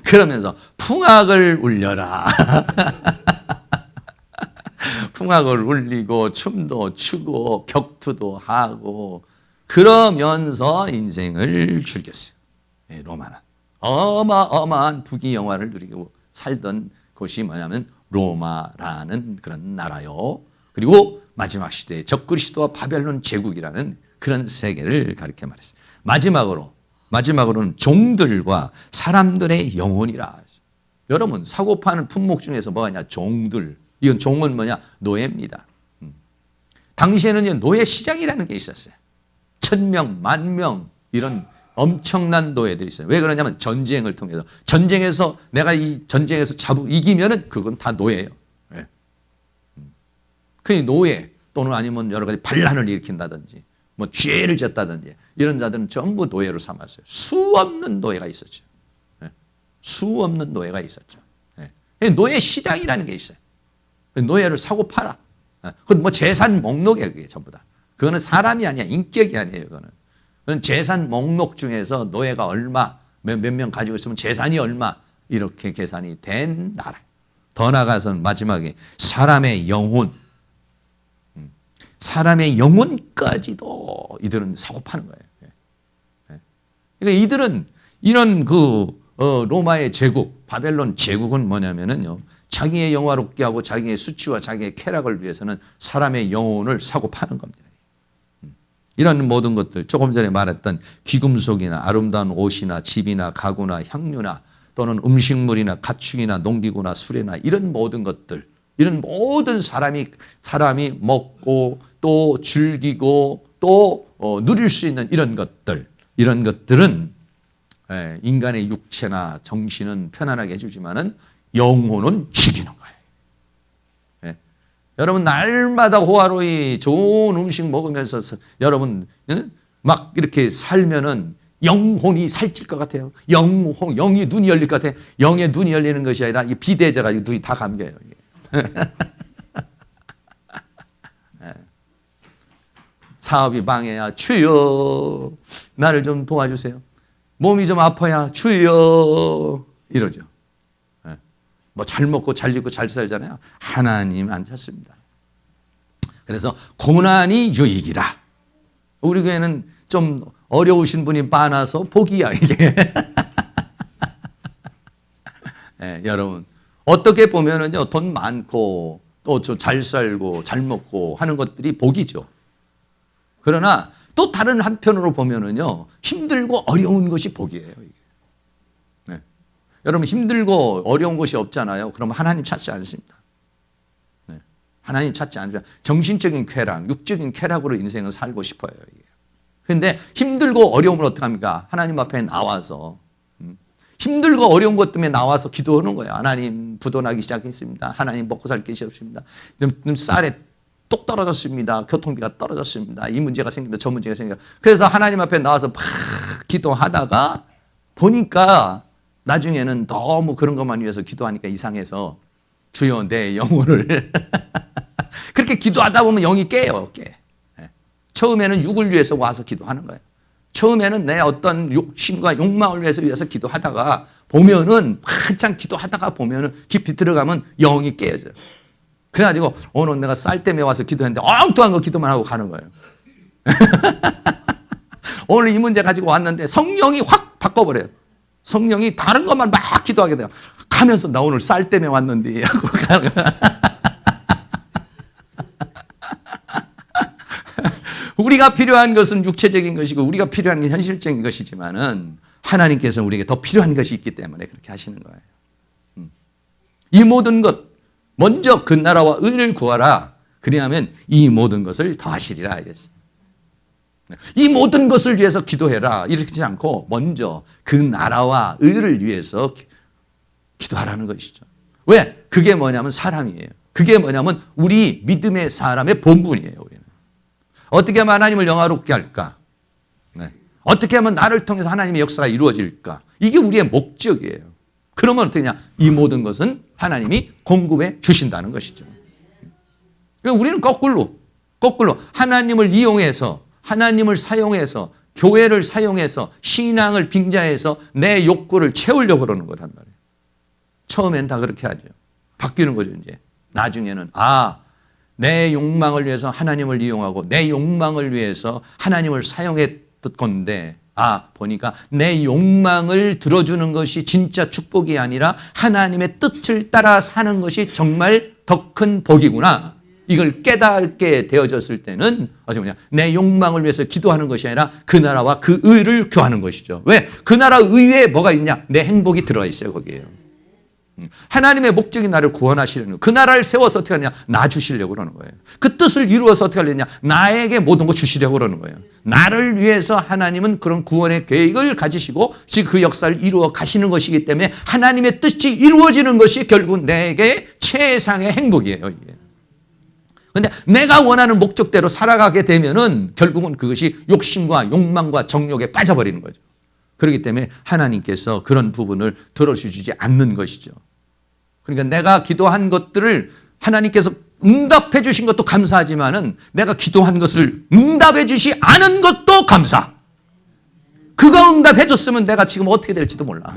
그러면서 풍악을 울려라. 풍악을 울리고 춤도 추고 격투도 하고 그러면서 인생을 즐겼어요. 로마는 어마어마한 부귀영화를 누리고 살던 곳이 뭐냐면 로마라는 그런 나라요. 그리고 마지막 시대에 적그리스도와 바벨론 제국이라는 그런 세계를 가리켜 말했어요. 마지막으로는 종들과 사람들의 영혼이라. 여러분 사고 파는 품목 중에서 뭐가 있냐? 종들. 이건 종은 뭐냐? 노예입니다. 당시에는 노예 시장이라는 게 있었어요. 1000명, 10,000명 이런 엄청난 노예들이 있어요. 왜 그러냐면 전쟁을 통해서 전쟁에서 내가 이 전쟁에서 이기면은 그건 다 노예예요. 네. 그 노예 또는 아니면 여러 가지 반란을 일으킨다든지 뭐 죄를 졌다든지 이런 자들은 전부 노예로 삼았어요. 수없는 노예가 있었죠. 네. 수없는 노예가 있었죠. 네. 노예 시장이라는 게 있어요. 노예를 사고 팔아. 그건 뭐 재산 목록이에요, 그게 전부 다. 그거는 사람이 아니야, 인격이 아니에요, 그거는. 그건 재산 목록 중에서 노예가 얼마, 몇 명 가지고 있으면 재산이 얼마, 이렇게 계산이 된 나라. 더 나아가서는 마지막에 사람의 영혼, 사람의 영혼까지도 이들은 사고 파는 거예요. 그러니까 이들은 이런 로마의 제국, 바벨론 제국은 뭐냐면은요, 자기의 영화롭게 하고 자기의 수치와 자기의 쾌락을 위해서는 사람의 영혼을 사고 파는 겁니다. 이런 모든 것들, 조금 전에 말했던 귀금속이나 아름다운 옷이나 집이나 가구나 향료나 또는 음식물이나 가축이나 농기구나 수레나 이런 모든 것들, 이런 모든 사람이 먹고 또 즐기고 또 누릴 수 있는 이런 것들은 인간의 육체나 정신은 편안하게 해주지만은 영혼은 죽이는 거예요. 네. 여러분 날마다 호화로이 좋은 음식 먹으면서 여러분 막 이렇게 살면은 영혼이 살찔 것 같아요. 영이 눈이 열릴 것 같아요. 영의 눈이 열리는 것이 아니라 이 비대해져가 눈이 다 감겨요. 사업이 망해야 주여 나를 좀 도와주세요. 몸이 좀 아파야 주여 이러죠. 뭐 잘 먹고 잘 입고 잘 살잖아요. 하나님 안 찾습니다. 그래서 고난이 유익이라. 우리 교회는 좀 어려우신 분이 많아서 복이야 이게. 여러분 어떻게 보면은요 돈 많고 또 잘 살고 잘 먹고 하는 것들이 복이죠. 그러나 또 다른 한편으로 보면은요 힘들고 어려운 것이 복이에요. 이게. 여러분 힘들고 어려운 것이 없잖아요. 그러면 하나님 찾지 않습니다. 하나님 찾지 않습니다. 정신적인 쾌락, 육적인 쾌락으로 인생을 살고 싶어요. 그런데 힘들고 어려움을 어떻게 합니까? 하나님 앞에 나와서 힘들고 어려운 것 때문에 나와서 기도하는 거예요. 하나님 부도나기 시작했습니다. 하나님 먹고 살 것이 없습니다. 쌀에 똑 떨어졌습니다. 교통비가 떨어졌습니다. 이 문제가 생깁니다. 저 문제가 생깁니다. 그래서 하나님 앞에 나와서 막 기도하다가 보니까 나중에는 너무 그런 것만 위해서 기도하니까 이상해서 주여 내 영혼을 그렇게 기도하다 보면 영이 깨요. 깨. 처음에는 육을 위해서 와서 기도하는 거예요. 처음에는 내 어떤 욕심과 욕망을 위해서 기도하다가 보면은 한참 기도하다가 보면은 깊이 들어가면 영이 깨져요. 그래가지고 오늘 내가 쌀 때문에 와서 기도했는데 엉뚱한 거 기도만 하고 가는 거예요. 오늘 이 문제 가지고 왔는데 성령이 확 바꿔버려요. 성령이 다른 것만 막 기도하게 돼요. 가면서 나 오늘 쌀 때문에 왔는데 하고 가는 거예요. 우리가 필요한 것은 육체적인 것이고 우리가 필요한 게 현실적인 것이지만은 하나님께서 우리에게 더 필요한 것이 있기 때문에 그렇게 하시는 거예요. 이 모든 것 먼저 그 나라와 의를 구하라. 그리하면 이 모든 것을 더하시리라. 이 모든 것을 위해서 기도해라. 이렇게 않고 먼저 그 나라와 의를 위해서 기도하라는 것이죠. 왜? 그게 뭐냐면 사람이에요. 그게 뭐냐면 우리 믿음의 사람의 본분이에요. 우리는. 어떻게 하면 하나님을 영화롭게 할까? 어떻게 하면 나를 통해서 하나님의 역사가 이루어질까? 이게 우리의 목적이에요. 그러면 어떻게냐? 이 모든 것은 하나님이 공급해 주신다는 것이죠. 그러니까 우리는 거꾸로 하나님을 이용해서 하나님을 사용해서 교회를 사용해서 신앙을 빙자해서 내 욕구를 채우려고 그러는 거란 말이에요. 처음엔 다 그렇게 하죠. 바뀌는 거죠 이제. 나중에는 내 욕망을 위해서 하나님을 이용하고 내 욕망을 위해서 하나님을 사용했던 건데 보니까 내 욕망을 들어주는 것이 진짜 축복이 아니라 하나님의 뜻을 따라 사는 것이 정말 더 큰 복이구나. 이걸 깨닫게 되어졌을 때는 내 욕망을 위해서 기도하는 것이 아니라 그 나라와 그 의를 구하는 것이죠. 왜? 그 나라 의에 뭐가 있냐? 내 행복이 들어가 있어요. 거기에요. 하나님의 목적이 나를 구원하시려는 거예요. 그 나라를 세워서 어떻게 하느냐? 나 주시려고 그러는 거예요. 그 뜻을 이루어서 어떻게 하려냐? 나에게 모든 걸 주시려고 그러는 거예요. 나를 위해서 하나님은 그런 구원의 계획을 가지시고 지금 그 역사를 이루어 가시는 것이기 때문에 하나님의 뜻이 이루어지는 것이 결국 내게 최상의 행복이에요. 이게. 그런데 내가 원하는 목적대로 살아가게 되면은 결국은 그것이 욕심과 욕망과 정욕에 빠져버리는 거죠. 그렇기 때문에 하나님께서 그런 부분을 들어주지 않는 것이죠. 그러니까 내가 기도한 것들을 하나님께서 응답해 주신 것도 감사하지만은 내가 기도한 것을 응답해 주시 않은 것도 감사. 그거 응답해 줬으면 내가 지금 어떻게 될지도 몰라.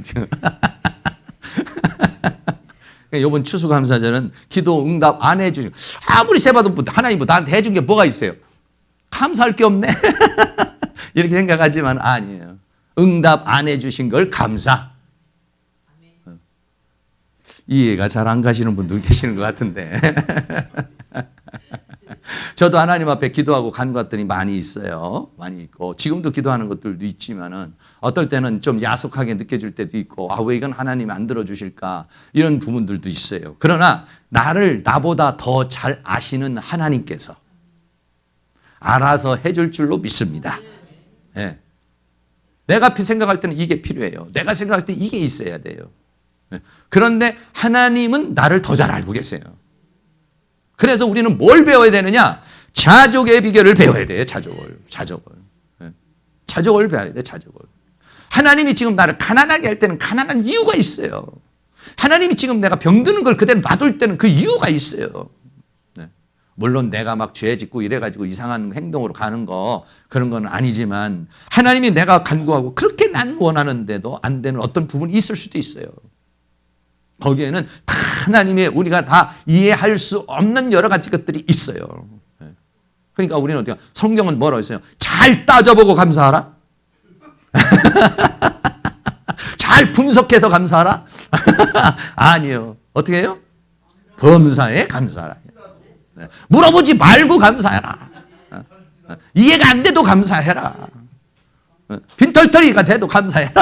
이번 추수감사절은 기도 응답 안 해주신 아무리 세봐도 하나님 나한테 해준 게 뭐가 있어요? 감사할 게 없네. 이렇게 생각하지만 아니에요. 응답 안 해주신 걸 감사. 이해가 잘 안 가시는 분도 계시는 것 같은데. 저도 하나님 앞에 기도하고 간 것들이 많이 있어요. 많이 있고 지금도 기도하는 것들도 있지만은 어떨 때는 좀 야속하게 느껴질 때도 있고 왜 이건 하나님이 안 들어주실까 이런 부분들도 있어요. 그러나 나보다 더 잘 아시는 하나님께서 알아서 해줄 줄로 믿습니다. 네. 내가 생각할 때는 이게 필요해요. 내가 생각할 때는 이게 있어야 돼요. 네. 그런데 하나님은 나를 더 잘 알고 계세요. 그래서 우리는 뭘 배워야 되느냐? 자족의 비결을 배워야 돼요. 자족을. 네. 자족을 배워야 돼. 자족을. 하나님이 지금 나를 가난하게 할 때는 가난한 이유가 있어요. 하나님이 지금 내가 병드는 걸 그대로 놔둘 때는 그 이유가 있어요. 네. 물론 내가 막 죄 짓고 이래가지고 이상한 행동으로 가는 거 그런 건 아니지만 하나님이 내가 간구하고 그렇게 난 원하는데도 안 되는 어떤 부분이 있을 수도 있어요. 거기에는 다 하나님의 우리가 다 이해할 수 없는 여러 가지 것들이 있어요. 그러니까 우리는 어떻게 성경은 뭐라고 했어요? 잘 따져보고 감사하라. 잘 분석해서 감사하라. 아니요. 어떻게 해요? 범사에 감사하라. 물어보지 말고 감사해라. 이해가 안 돼도 감사해라. 빈털터리가 돼도 감사해라.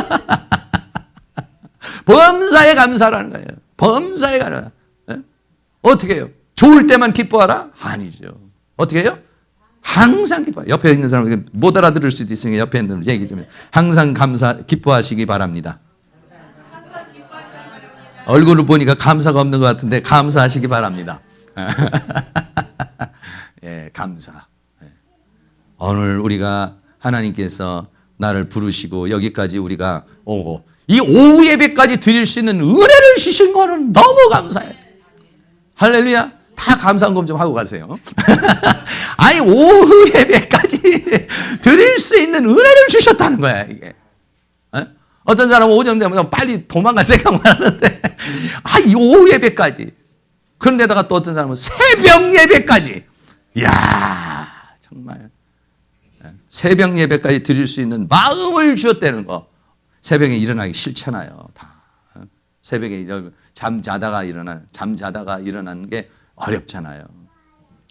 범사에 감사라는 거예요. 범사에 감사. 어떻게 해요? 좋을 때만 기뻐하라? 아니죠. 어떻게 해요? 항상 기뻐. 옆에 있는 사람 못 알아들을 수도 있으니까 옆에 있는 사람 얘기 좀 해요. 항상 기뻐하시기 바랍니다. 얼굴을 보니까 감사가 없는 것 같은데 감사하시기 바랍니다. 예, 감사. 오늘 우리가 하나님께서 나를 부르시고 여기까지 우리가 오고 이 오후 예배까지 드릴 수 있는 은혜를 주신 거는 너무 감사해요. 할렐루야. 다 감사한금 좀 하고 가세요. 아니 오후 예배까지 드릴 수 있는 은혜를 주셨다는 거야 이게. 어떤 사람은 오전 되면 빨리 도망갈 생각만 하는데 이 오후 예배까지. 그런데다가 또 어떤 사람은 새벽 예배까지. 이야 정말 새벽 예배까지 드릴 수 있는 마음을 주었다는 거. 새벽에 일어나기 싫잖아요. 다 새벽에 잠자다가 일어나는 게 어렵잖아요.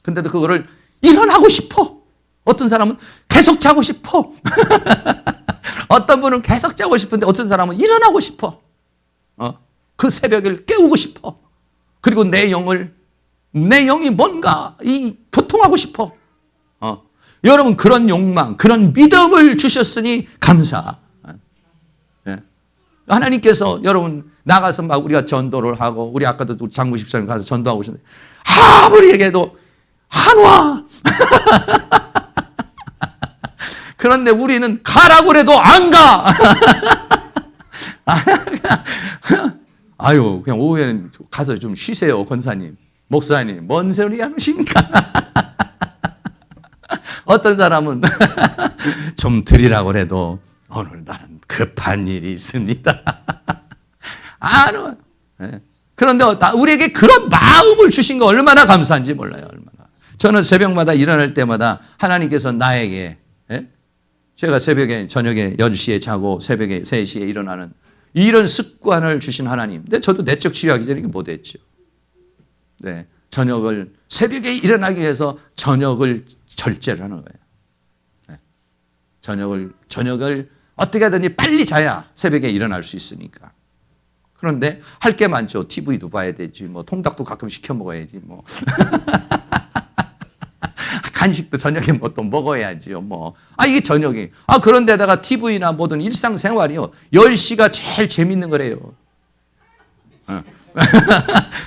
근데도 그거를 일어나고 싶어. 어떤 사람은 계속 자고 싶어. 어떤 분은 계속 자고 싶은데 어떤 사람은 일어나고 싶어. 그 새벽을 깨우고 싶어. 그리고 내 영이 뭔가 도통하고 싶어. 여러분 그런 욕망, 그런 믿음을 주셨으니 감사. 하나님께서 여러분 나가서 막 우리가 전도를 하고 우리 아까도 장구 집사님 가서 전도하고 오셨는데 아무리 얘기해도 안 와. 그런데 우리는 가라고 그래도 안 가. 아유 그냥 오후에는 가서 좀 쉬세요 권사님 목사님 뭔 소리 하십니까. 어떤 사람은 좀 드리라고 그래도 오늘 나는 급한 일이 있습니다. 안 와. 그런데 우리에게 그런 마음을 주신 거 얼마나 감사한지 몰라요. 얼마나. 저는 새벽마다 일어날 때마다 하나님께서 나에게 제가 새벽에 저녁에 10시에 자고 새벽에 3시에 일어나는 이런 습관을 주신 하나님. 근데 저도 내적 치유하기 전에 못했죠. 네, 새벽에 일어나기 위해서 저녁을 절제를 하는 거예요. 네. 저녁을 어떻게 하든지 빨리 자야 새벽에 일어날 수 있으니까. 그런데 할 게 많죠. TV도 봐야 되지. 통닭도 가끔 시켜 먹어야지. 간식도 저녁에 또 먹어야지요. 이게 저녁이. 그런데다가 TV나 모든 일상생활이요. 10시가 제일 재밌는 거래요.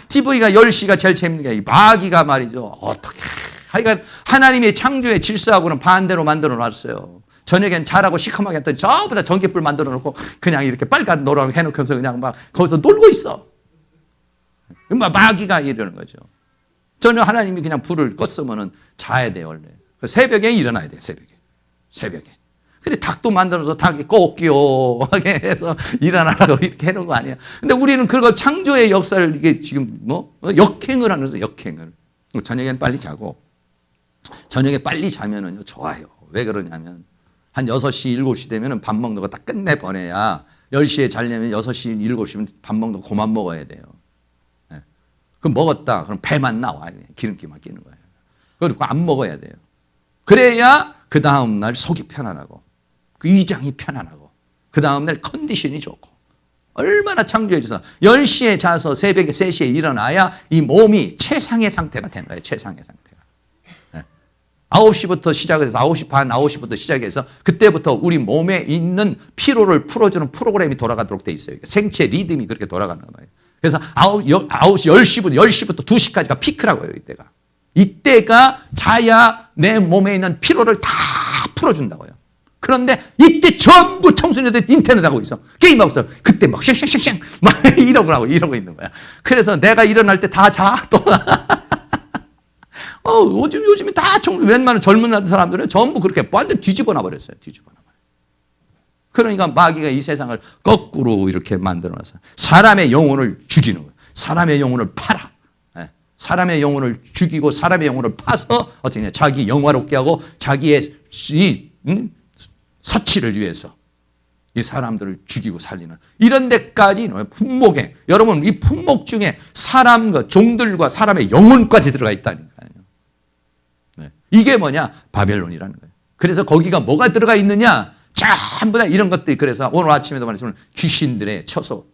TV가 10시가 제일 재밌는 게 마귀가 말이죠. 어떻게. 그러니까 하나님의 창조의 질서하고는 반대로 만들어 놨어요. 저녁엔 잘하고 시커멓게 했더니 저보다 전기불 만들어 놓고 그냥 이렇게 빨간 노랑 해놓고서 그냥 막 거기서 놀고 있어. 마귀가 이러는 거죠. 저는 하나님이 그냥 불을 껐으면 자야 돼요, 원래. 새벽에 일어나야 돼요, 새벽에. 근데 닭도 만들어서 닭이 꼬끼요하게 해서 일어나라고 이렇게 해놓은 거 아니야. 근데 우리는 그거 창조의 역사를 이게 지금 역행을 하는 거죠, 역행을. 저녁엔 빨리 자고. 저녁에 빨리 자면은요, 좋아요. 왜 그러냐면, 한 6시, 7시 되면은 밥 먹는 거 다 끝내보내야 10시에 자려면 6시, 7시면 밥 먹는 거 그만 먹어야 돼요. 네. 그럼 먹었다. 그럼 배만 나와. 기름기만 끼는 거예요. 그리고 안 먹어야 돼요. 그래야 그 다음날 속이 편안하고, 그 위장이 편안하고, 그 다음날 컨디션이 좋고, 얼마나 창조해 주셔서 10시에 자서 새벽에 3시에 일어나야 이 몸이 최상의 상태가 되는 거예요. 최상의 상태가. 9시부터 시작해서 9시 반, 9시부터 시작해서 그때부터 우리 몸에 있는 피로를 풀어주는 프로그램이 돌아가도록 돼 있어요. 생체 리듬이 그렇게 돌아가는 거예요. 그래서 10시부터 2시까지가 피크라고 해요. 이때가 자야 내 몸에 있는 피로를 다 풀어준다고요. 그런데 이때 전부 청소년들 인터넷하고 있어. 게임하고 있어. 그때 막 샹샹샹샹 막 이러고 있는 거야. 그래서 내가 일어날 때 다 자. 또 요즘에 다 웬만한 젊은 사람들은 전부 그렇게 완전 뒤집어 놔버렸어요. 뒤집어 놔버렸어요. 그러니까 마귀가 이 세상을 거꾸로 이렇게 만들어놨어요. 사람의 영혼을 죽이는 거예요. 사람의 영혼을 팔아. 사람의 영혼을 죽이고 사람의 영혼을 파서 어떻게 하냐. 자기 영화롭게 하고 자기의 사치를 위해서 이 사람들을 죽이고 살리는 이런 데까지 품목에 여러분 이 품목 중에 사람과 종들과 사람의 영혼까지 들어가 있다니까요. 이게 뭐냐? 바벨론이라는 거예요. 그래서 거기가 뭐가 들어가 있느냐? 전부 다 이런 것들이 그래서 오늘 아침에도 말했지만 귀신들의 처소,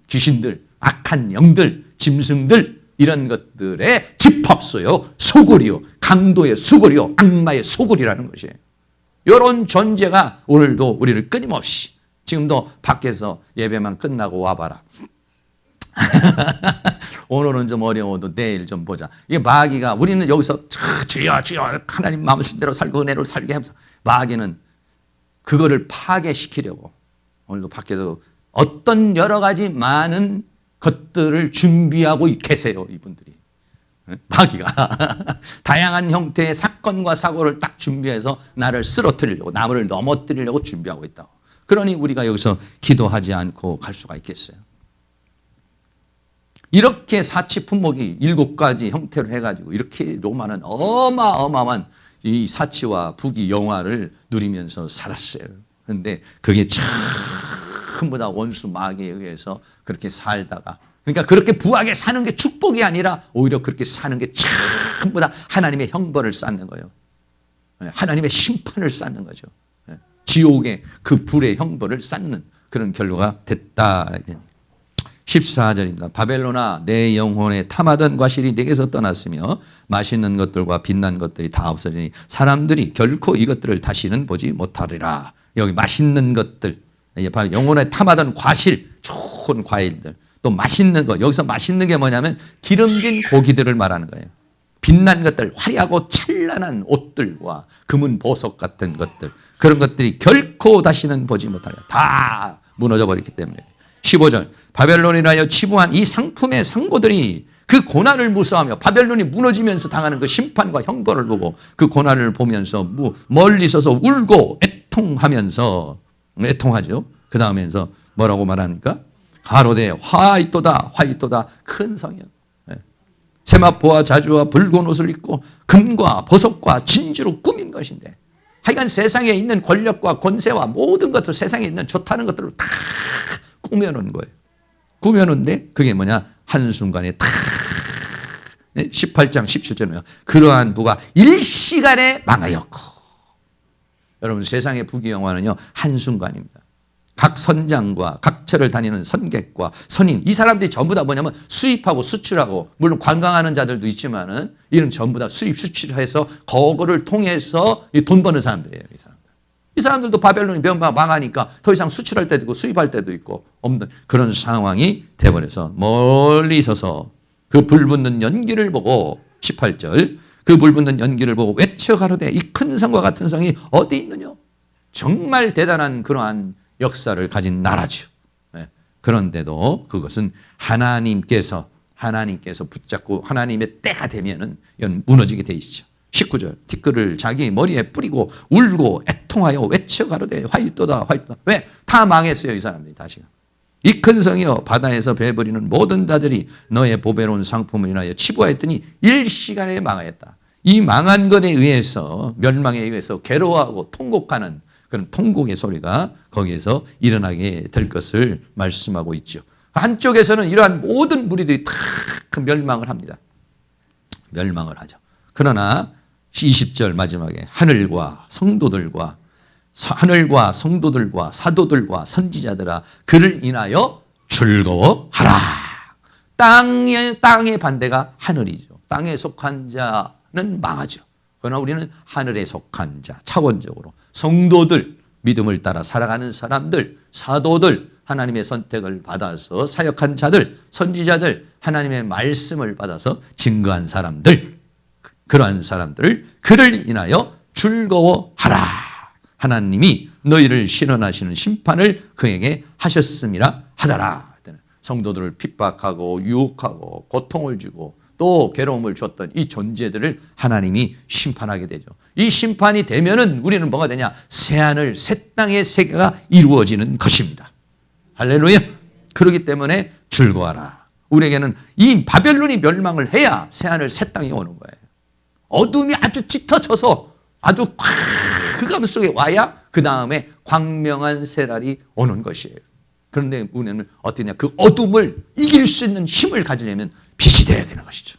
귀신들, 악한 영들, 짐승들 이런 것들의 집합소요, 소굴이요, 강도의 소굴이요, 악마의 소굴이라는 것이에요. 이런 존재가 오늘도 우리를 끊임없이 지금도 밖에서 예배만 끝나고 와봐라. 오늘은 좀 어려워도 내일 좀 보자. 이게 마귀가 우리는 여기서 주여 주여 하나님 마음을 대로 살고 은혜로 살게 하면서 마귀는 그거를 파괴시키려고 오늘도 밖에서 어떤 여러 가지 많은 것들을 준비하고 계세요. 이분들이. 마귀가 다양한 형태의 사건과 사고를 딱 준비해서 나를 쓰러뜨리려고 나를 넘어뜨리려고 준비하고 있다고. 그러니 우리가 여기서 기도하지 않고 갈 수가 있겠어요. 이렇게 사치 품목이 7가지 형태로 해가지고 이렇게 로마는 어마어마한 이 사치와 부귀 영화를 누리면서 살았어요. 그런데 그게 전부 다 원수 마귀에 의해서 그렇게 살다가 그러니까 그렇게 부하게 사는 게 축복이 아니라 오히려 그렇게 사는 게 전부 다 하나님의 형벌을 쌓는 거예요. 하나님의 심판을 쌓는 거죠. 지옥의 그 불의 형벌을 쌓는 그런 결과가 됐다. 14절입니다. 바벨론아 내 영혼에 탐하던 과실이 내게서 떠났으며 맛있는 것들과 빛난 것들이 다 없어지니 사람들이 결코 이것들을 다시는 보지 못하리라. 여기 맛있는 것들, 영혼에 탐하던 과실, 좋은 과일들, 또 맛있는 것. 여기서 맛있는 게 뭐냐면 기름진 고기들을 말하는 거예요. 빛난 것들, 화려하고 찬란한 옷들과 금은 보석 같은 것들, 그런 것들이 결코 다시는 보지 못하리라. 다 무너져 버렸기 때문에. 15절 바벨론이라여 치부한 이 상품의 상고들이 그 고난을 무서워하며 바벨론이 무너지면서 당하는 그 심판과 형벌을 보고 그 고난을 보면서 멀리 서서 울고 애통하면서 애통하죠. 그 다음에서 뭐라고 말합니까? 가로되 화이또다 화이또다 큰 성이요. 세마포와 자주와 붉은 옷을 입고 금과 보석과 진주로 꾸민 것인데 하여간 세상에 있는 권력과 권세와 모든 것들 세상에 있는 좋다는 것들을 다 꾸며놓은 거예요. 꾸며놓은데 그게 뭐냐? 한순간에 탁 18장 17절이요. 그러한 부가 일시간에 망하였고. 여러분 세상의 부귀영화는요 한순간입니다. 각 선장과 각 처를 다니는 선객과 선인 이 사람들이 전부 다 뭐냐면 수입하고 수출하고 물론 관광하는 자들도 있지만은 이런 전부 다 수입 수출해서 그거를 통해서 돈 버는 사람들이에요. 이 사람들도 바벨론이 망하니까 더 이상 수출할 때도 있고 수입할 때도 있고 없는 그런 상황이 돼버려서 멀리 서서 그 불붙는 연기를 보고 18절 그 불붙는 연기를 보고 외쳐 가로되 이 큰 성과 같은 성이 어디 있느냐. 정말 대단한 그러한 역사를 가진 나라죠. 그런데도 그것은 하나님께서 붙잡고 하나님의 때가 되면은 이건 무너지게 돼 있죠. 19절 티끌을 자기 머리에 뿌리고 울고 애통하여 외쳐 가로되 화이또다 화이또다. 왜? 다 망했어요. 이 사람들이 다시가. 이 큰 성이여 바다에서 배부리는 모든 자들이 너의 보배로운 상품을 인하여 치부하였더니 일시간에 망하였다. 이 망한 것에 의해서 멸망에 의해서 괴로워하고 통곡하는 그런 통곡의 소리가 거기에서 일어나게 될 것을 말씀하고 있죠. 한쪽에서는 이러한 모든 무리들이 다 멸망을 합니다. 멸망을 하죠. 그러나 20절 마지막에 하늘과 성도들과 사도들과 선지자들아 그를 인하여 즐거워하라. 땅의 반대가 하늘이죠. 땅에 속한 자는 망하죠. 그러나 우리는 하늘에 속한 자 차원적으로 성도들 믿음을 따라 살아가는 사람들 사도들 하나님의 선택을 받아서 사역한 자들 선지자들 하나님의 말씀을 받아서 증거한 사람들 그러한 사람들을 그를 인하여 즐거워하라. 하나님이 너희를 실현하시는 심판을 그에게 하셨음이라 하더라. 성도들을 핍박하고 유혹하고 고통을 주고 또 괴로움을 줬던 이 존재들을 하나님이 심판하게 되죠. 이 심판이 되면은 우리는 뭐가 되냐? 새하늘 새 땅의 세계가 이루어지는 것입니다. 할렐루야. 그렇기 때문에 즐거워하라. 우리에게는 이 바벨론이 멸망을 해야 새하늘 새 땅이 오는 거예요. 어둠이 아주 짙어져서 아주 흑암 속에 와야 그 다음에 광명한 새날이 오는 것이에요. 그런데 우리는 어떠냐? 그 어둠을 이길 수 있는 힘을 가지려면 빛이 되어야 되는 것이죠.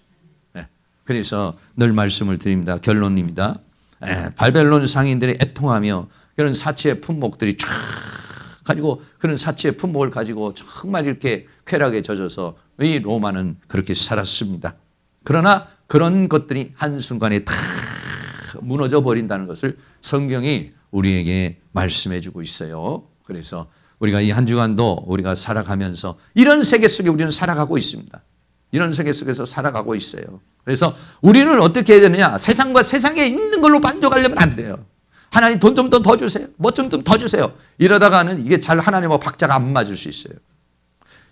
네. 그래서 늘 말씀을 드립니다. 결론입니다. 바벨론 상인들이 애통하며 그런 사치의 품목들이 쫙 가지고 그런 사치의 품목을 가지고 정말 이렇게 쾌락에 젖어서 이 로마는 그렇게 살았습니다. 그러나 그런 것들이 한순간에 다 무너져 버린다는 것을 성경이 우리에게 말씀해 주고 있어요. 그래서 우리가 이 한 주간도 우리가 살아가면서 이런 세계 속에 우리는 살아가고 있습니다. 이런 세계 속에서 살아가고 있어요. 그래서 우리는 어떻게 해야 되느냐? 세상과 세상에 있는 걸로 만족하려면 안 돼요. 하나님 돈 좀 더 주세요. 뭐 좀 더 주세요. 이러다가는 이게 잘 하나님과 박자가 안 맞을 수 있어요.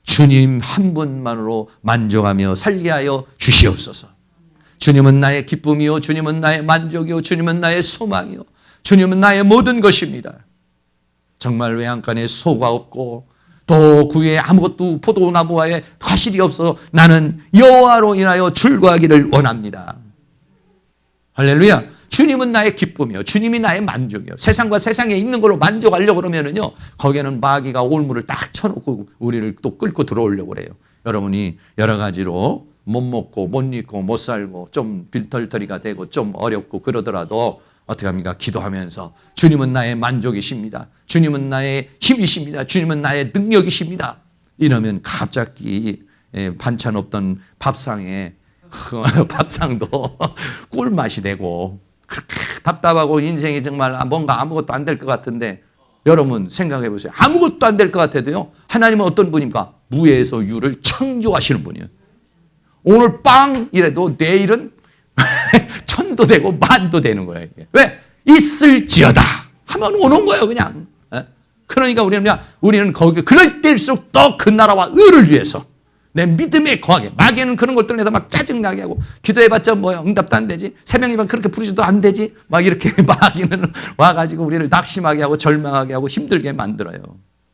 주님 한 분만으로 만족하며 살게 하여 주시옵소서. 주님은 나의 기쁨이요, 주님은 나의 만족이요, 주님은 나의 소망이요, 주님은 나의 모든 것입니다. 정말 외양간에 소가 없고 또 그 위에 아무것도 포도나무와의 과실이 없어 나는 여호와로 인하여 즐거워하기를 원합니다. 할렐루야. 주님은 나의 기쁨이요, 주님이 나의 만족이요. 세상과 세상에 있는 걸로 만족하려고 그러면은요, 거기에는 마귀가 올무를 딱 쳐놓고 우리를 또 끌고 들어오려고 그래요. 여러분이 여러 가지로 못 먹고 못 입고 못 살고 좀 빌털터리가 되고 좀 어렵고 그러더라도 어떻게 합니까? 기도하면서 주님은 나의 만족이십니다. 주님은 나의 힘이십니다. 주님은 나의 능력이십니다. 이러면 갑자기 반찬 없던 밥상에 밥상도 꿀맛이 되고, 그렇게 답답하고 인생이 정말 뭔가 아무것도 안 될 것 같은데, 여러분 생각해 보세요. 아무것도 안 될 것 같아도요, 하나님은 어떤 분입니까? 무에서 유를 창조하시는 분이에요. 오늘 빵 이래도 내일은 천도 되고 만도 되는 거예요. 왜? 있을지어다 하면 오는 거예요, 그냥. 그러니까 우리는 거기 그럴 때일수록 더 그 나라와 의를 위해서 내 믿음에 거하게. 마귀는 그런 것들 내서 막 짜증나게 하고, 기도해봤자 뭐야, 응답도 안 되지, 새벽이면 그렇게 부르지도 안 되지, 막 이렇게 마귀는 와가지고 우리를 낙심하게 하고 절망하게 하고 힘들게 만들어요.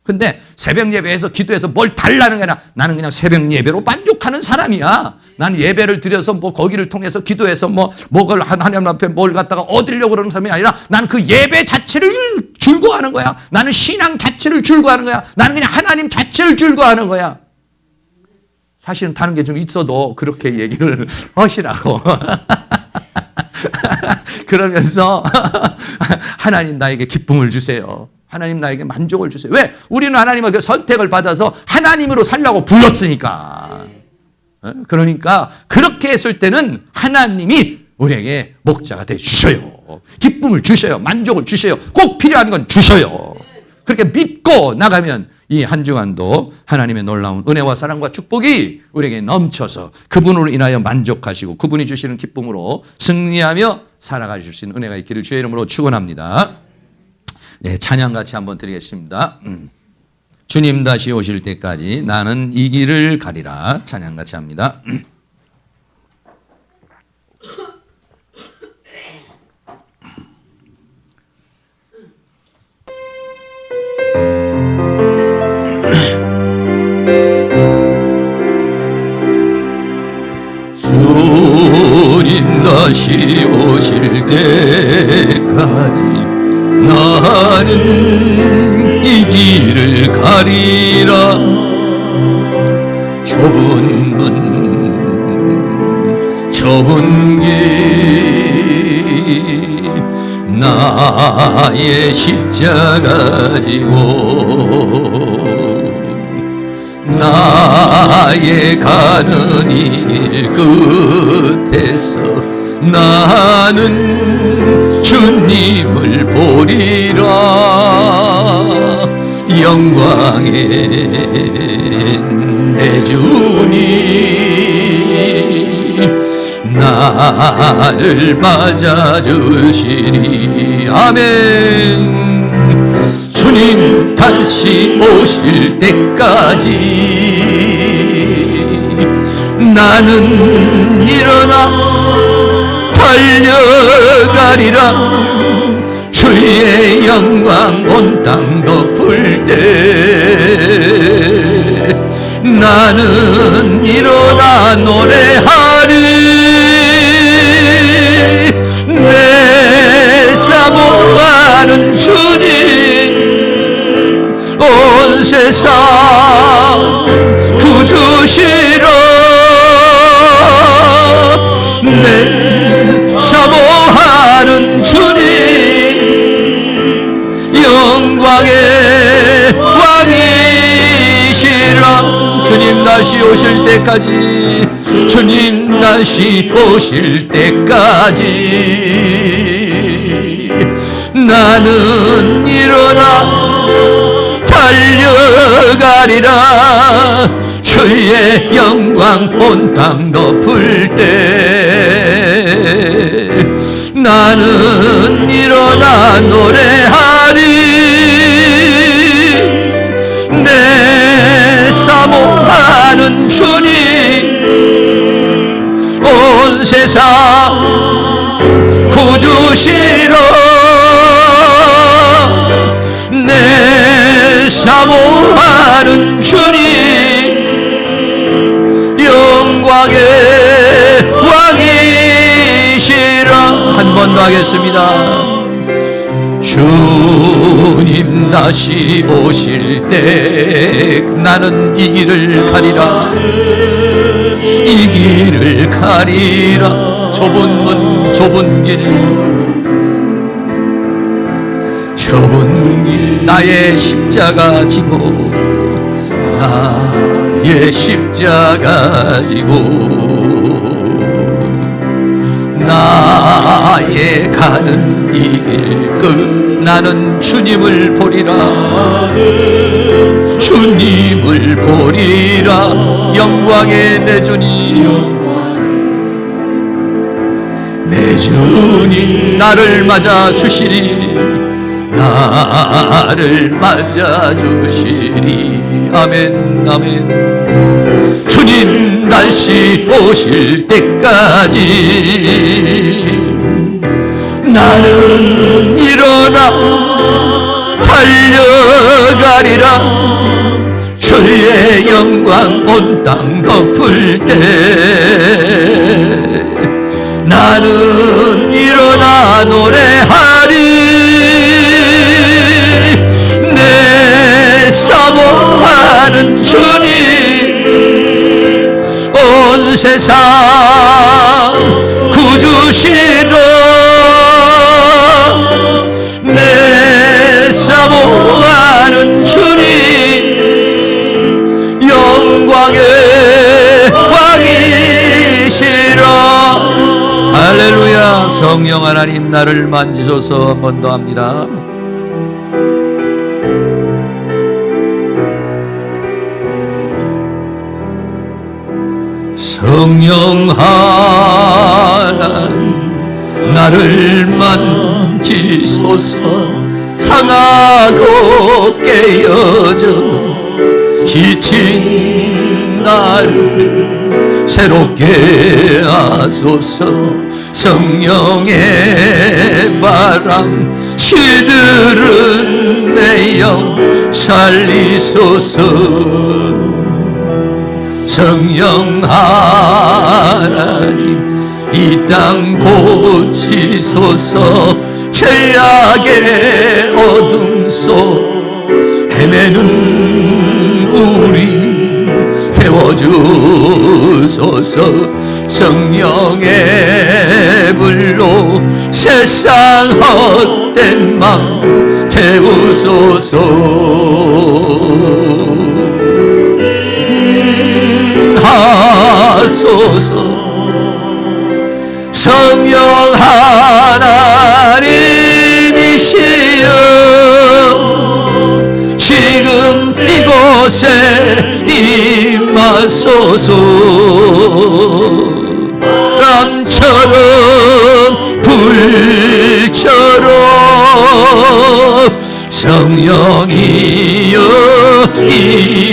근데 새벽 예배에서 기도해서 뭘 달라는 게 아니라 나는 그냥 새벽 예배로 만족하는 사람이야. 나는 예배를 드려서 뭐 거기를 통해서 기도해서 뭐걸 하나님 앞에 뭘 갖다가 얻으려고 그러는 사람이 아니라 나는 그 예배 자체를 즐거워하는 거야. 나는 신앙 자체를 즐거워하는 거야. 나는 그냥 하나님 자체를 즐거워하는 거야. 사실은 다른 게 좀 있어도 그렇게 얘기를 하시라고. 그러면서 하나님 나에게 기쁨을 주세요. 하나님 나에게 만족을 주세요. 왜? 우리는 하나님의 그 선택을 받아서 하나님으로 살라고 불렀으니까. 그러니까 그렇게 했을 때는 하나님이 우리에게 목자가 돼 주셔요. 기쁨을 주셔요. 만족을 주셔요. 꼭 필요한 건 주셔요. 그렇게 믿고 나가면 이 한 주간도 하나님의 놀라운 은혜와 사랑과 축복이 우리에게 넘쳐서 그분으로 인하여 만족하시고 그분이 주시는 기쁨으로 승리하며 살아가실 수 있는 은혜가 있기를 주의 이름으로 축원합니다. 네, 찬양 같이 한번 드리겠습니다. 주님 다시 오실 때까지 나는 이 길을 가리라. 찬양 같이 합니다. 주님 다시 오실 때까지 나는 이 길을 가리라. 좁은 문 좁은 길 나의 십자가 지고 나의 가는 이 길 끝에서 나는 주님을 보리라. 영광의 내 주님 나를 맞아주시리. 아멘. 주님 다시 오실 때까지 나는 일어나 달려가리라. 주의 영광 온 땅 덮을 때 나는 일어나 노래하리. 내 사모하는 주님 온 세상 구주시러. 내 사모하는 주님 영광의 왕이시라. 주님 다시 오실 때까지, 주님 다시 오실 때까지 나는 일어나 달려가리라. 주의 영광 온 땅 덮을 때 나는 일어나 노래하리. 내 사모하는 주님 온 세상 구주시러. 내 사모하는 주님 영광의 왕이시라. 한 번 더 하겠습니다. 주님 다시 오실 때 나는 이 길을 가리라. 이 길을 가리라. 좁은 문 좁은 길, 좁은 길 나의 십자가 지고, 나의 십자가 지고 나의 가는 이 길 끝 나는 주님을 보리라. 주님을 보리라. 영광의 내 주님, 내 주님 나를 맞아 주시리. 나를 맞아 주시리. 아멘 아멘. 주님 다시 오실 때까지 나는 일어나 달려가리라. 주의 영광 온 땅 덮을 때 나는 일어나 노래하리. 내 사모하는 주님 온 세상 구주시러. 내 사모하는 주님 영광의 왕이시라. 할렐루야. 성령 하나님 나를 만지소서. 한 번 더 합니다. 성령 하나님 나를 만지소서. 상하고 깨어져 지친 나를 새롭게 하소서. 성령의 바람 시들은 내 영 살리소서. 성령 하나님 이 땅 고치소서. 죄악의 어둠 속 헤매는 우리 태워주소서. 성령의 불로 세상 헛된 맘 태우소서. 하소서. 성령 하나님이시여 지금 이곳에 임하소서. 바람처럼 불처럼 성령이여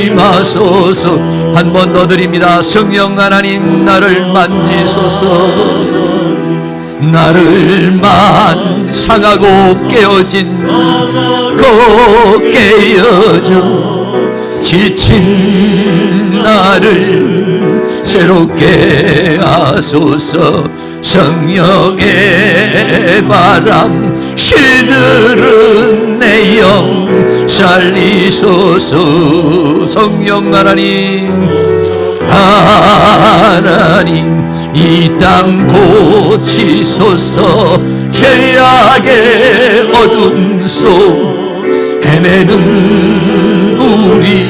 임하소서. 한 번 더 드립니다. 성령 하나님 나를 만지소서. 나를 상하고 깨어진 깨어져 지친 나를 새롭게 하소서. 성령의 바람 실들은 내 영 살리소서. 성령 하나님 이 땅 고치소서. 죄악의 어둠 속 헤매는 우리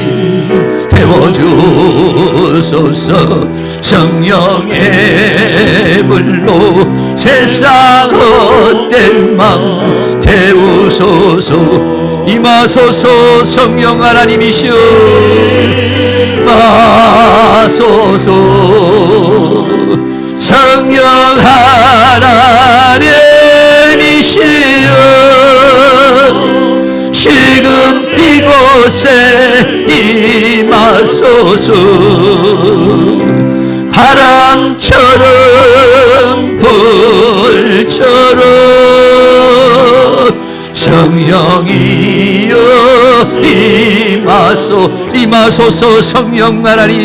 태워주소서. 성령의 불로 세상 헛된 맘 태우소서. 임하소서. 성령 하나님이시여 마소서. 성령 하나님이시여 지금 이곳에 임하소서. 바람처럼 불처럼 성령이여 임하소서. 성령 하나님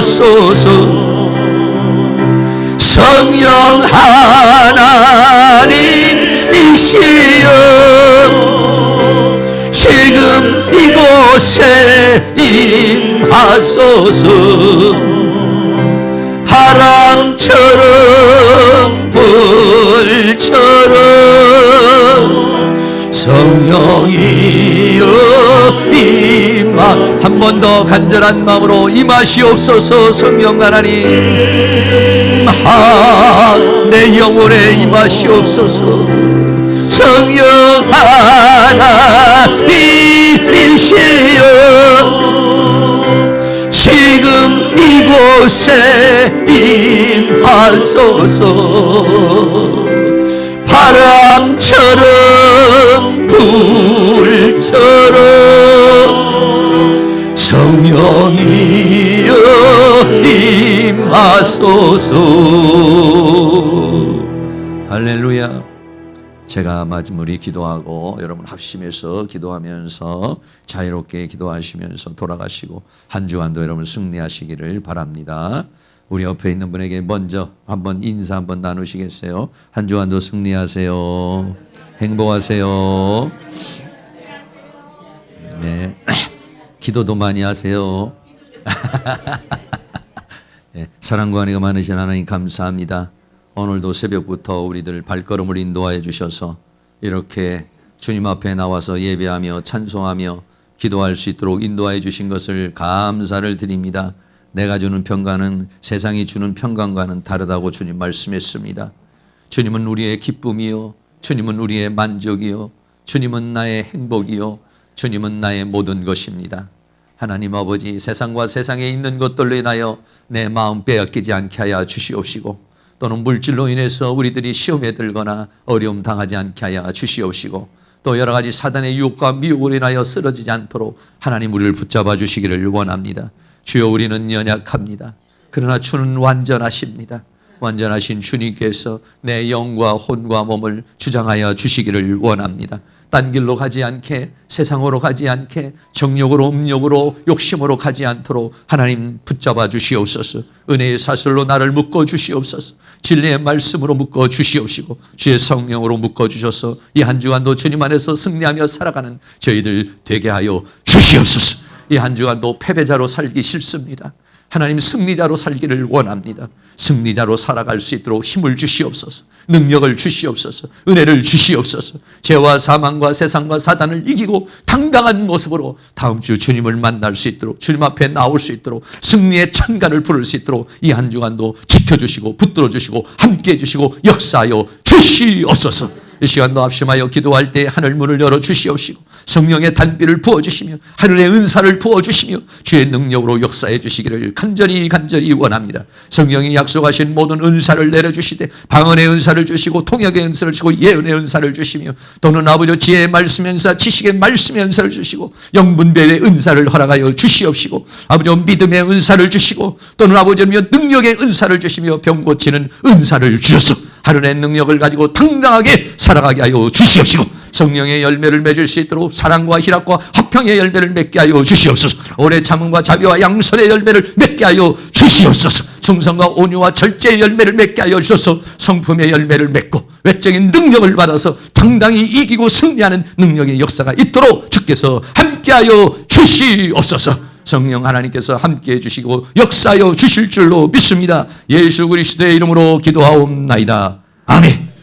임하소서. 성령 하나님이시여 지금 이곳에 임하소서. 바람처럼 불처럼 성령이여 한 번 더 간절한 마음으로 임하시옵소서. 성령 하나님 내 영혼에 임하시옵소서. 성령 하나님이시여 지금 이곳에 임하소서. 바람처럼 불처럼 성령이여 임하소서. 할렐루야. 제가 마지막에 기도하고 여러분 합심해서 기도하면서 자유롭게 기도하시면서 돌아가시고 한 주간도 여러분 승리하시기를 바랍니다. 우리 옆에 있는 분에게 먼저 한번 인사 한번 나누시겠어요? 한 주간도 승리하세요. 행복하세요. 네. 기도도 많이 하세요. 네. 사랑과 은혜가 많으신 하나님 감사합니다. 오늘도 새벽부터 우리들 발걸음을 인도하여 주셔서 이렇게 주님 앞에 나와서 예배하며 찬송하며 기도할 수 있도록 인도하여 주신 것을 감사를 드립니다. 내가 주는 평강은 세상이 주는 평강과는 다르다고 주님 말씀했습니다. 주님은 우리의 기쁨이요, 주님은 우리의 만족이요, 주님은 나의 행복이요, 주님은 나의 모든 것입니다. 하나님 아버지, 세상과 세상에 있는 것들로 인하여 내 마음 빼앗기지 않게 하여 주시옵시고, 또는 물질로 인해서 우리들이 시험에 들거나 어려움 당하지 않게 하여 주시옵시고, 또 여러 가지 사단의 유혹과 미혹으로 인하여 쓰러지지 않도록 하나님 우리를 붙잡아 주시기를 원합니다. 주여, 우리는 연약합니다. 그러나 주는 완전하십니다. 완전하신 주님께서 내 영과 혼과 몸을 주장하여 주시기를 원합니다. 딴 길로 가지 않게, 세상으로 가지 않게, 정욕으로 음욕으로 욕심으로 가지 않도록 하나님 붙잡아 주시옵소서. 은혜의 사슬로 나를 묶어 주시옵소서. 진리의 말씀으로 묶어 주시옵시고 주의 성령으로 묶어 주셔서 이 한 주간도 주님 안에서 승리하며 살아가는 저희들 되게 하여 주시옵소서. 이 한 주간도 패배자로 살기 싫습니다. 하나님 승리자로 살기를 원합니다. 승리자로 살아갈 수 있도록 힘을 주시옵소서. 능력을 주시옵소서. 은혜를 주시옵소서. 죄와 사망과 세상과 사단을 이기고 당당한 모습으로 다음 주 주님을 만날 수 있도록, 주님 앞에 나올 수 있도록, 승리의 찬가를 부를 수 있도록 이 한 주간도 지켜주시고 붙들어 주시고 함께해 주시고 역사하여 주시옵소서. 이 시간도 합심하여 기도할 때 하늘 문을 열어 주시옵시고 성령의 단비를 부어주시며 하늘의 은사를 부어주시며 주의 능력으로 역사해 주시기를 간절히 원합니다. 성령이 약속하신 모든 은사를 내려주시되 방언의 은사를 주시고 통역의 은사를 주시고 예언의 은사를 주시며 또는 아버지 지혜의 말씀의 은사, 지식의 말씀의 은사를 주시고 영분별의 은사를 허락하여 주시옵시고 아버지 믿음의 은사를 주시고 또는 아버지며 능력의 은사를 주시며 병 고치는 은사를 주셔서 하늘의 능력을 가지고 당당하게 살아가게 하여 주시옵시고 성령의 열매를 맺을 수 있도록 사랑과 희락과 화평의 열매를 맺게 하여 주시옵소서. 오래 참음과 자비와 양선의 열매를 맺게 하여 주시옵소서. 충성과 온유와 절제의 열매를 맺게 하여 주셔서 성품의 열매를 맺고 외적인 능력을 받아서 당당히 이기고 승리하는 능력의 역사가 있도록 주께서 함께하여 주시옵소서. 성령 하나님께서 함께해 주시고 역사하여 주실 줄로 믿습니다. 예수 그리스도의 이름으로 기도하옵나이다. 아멘.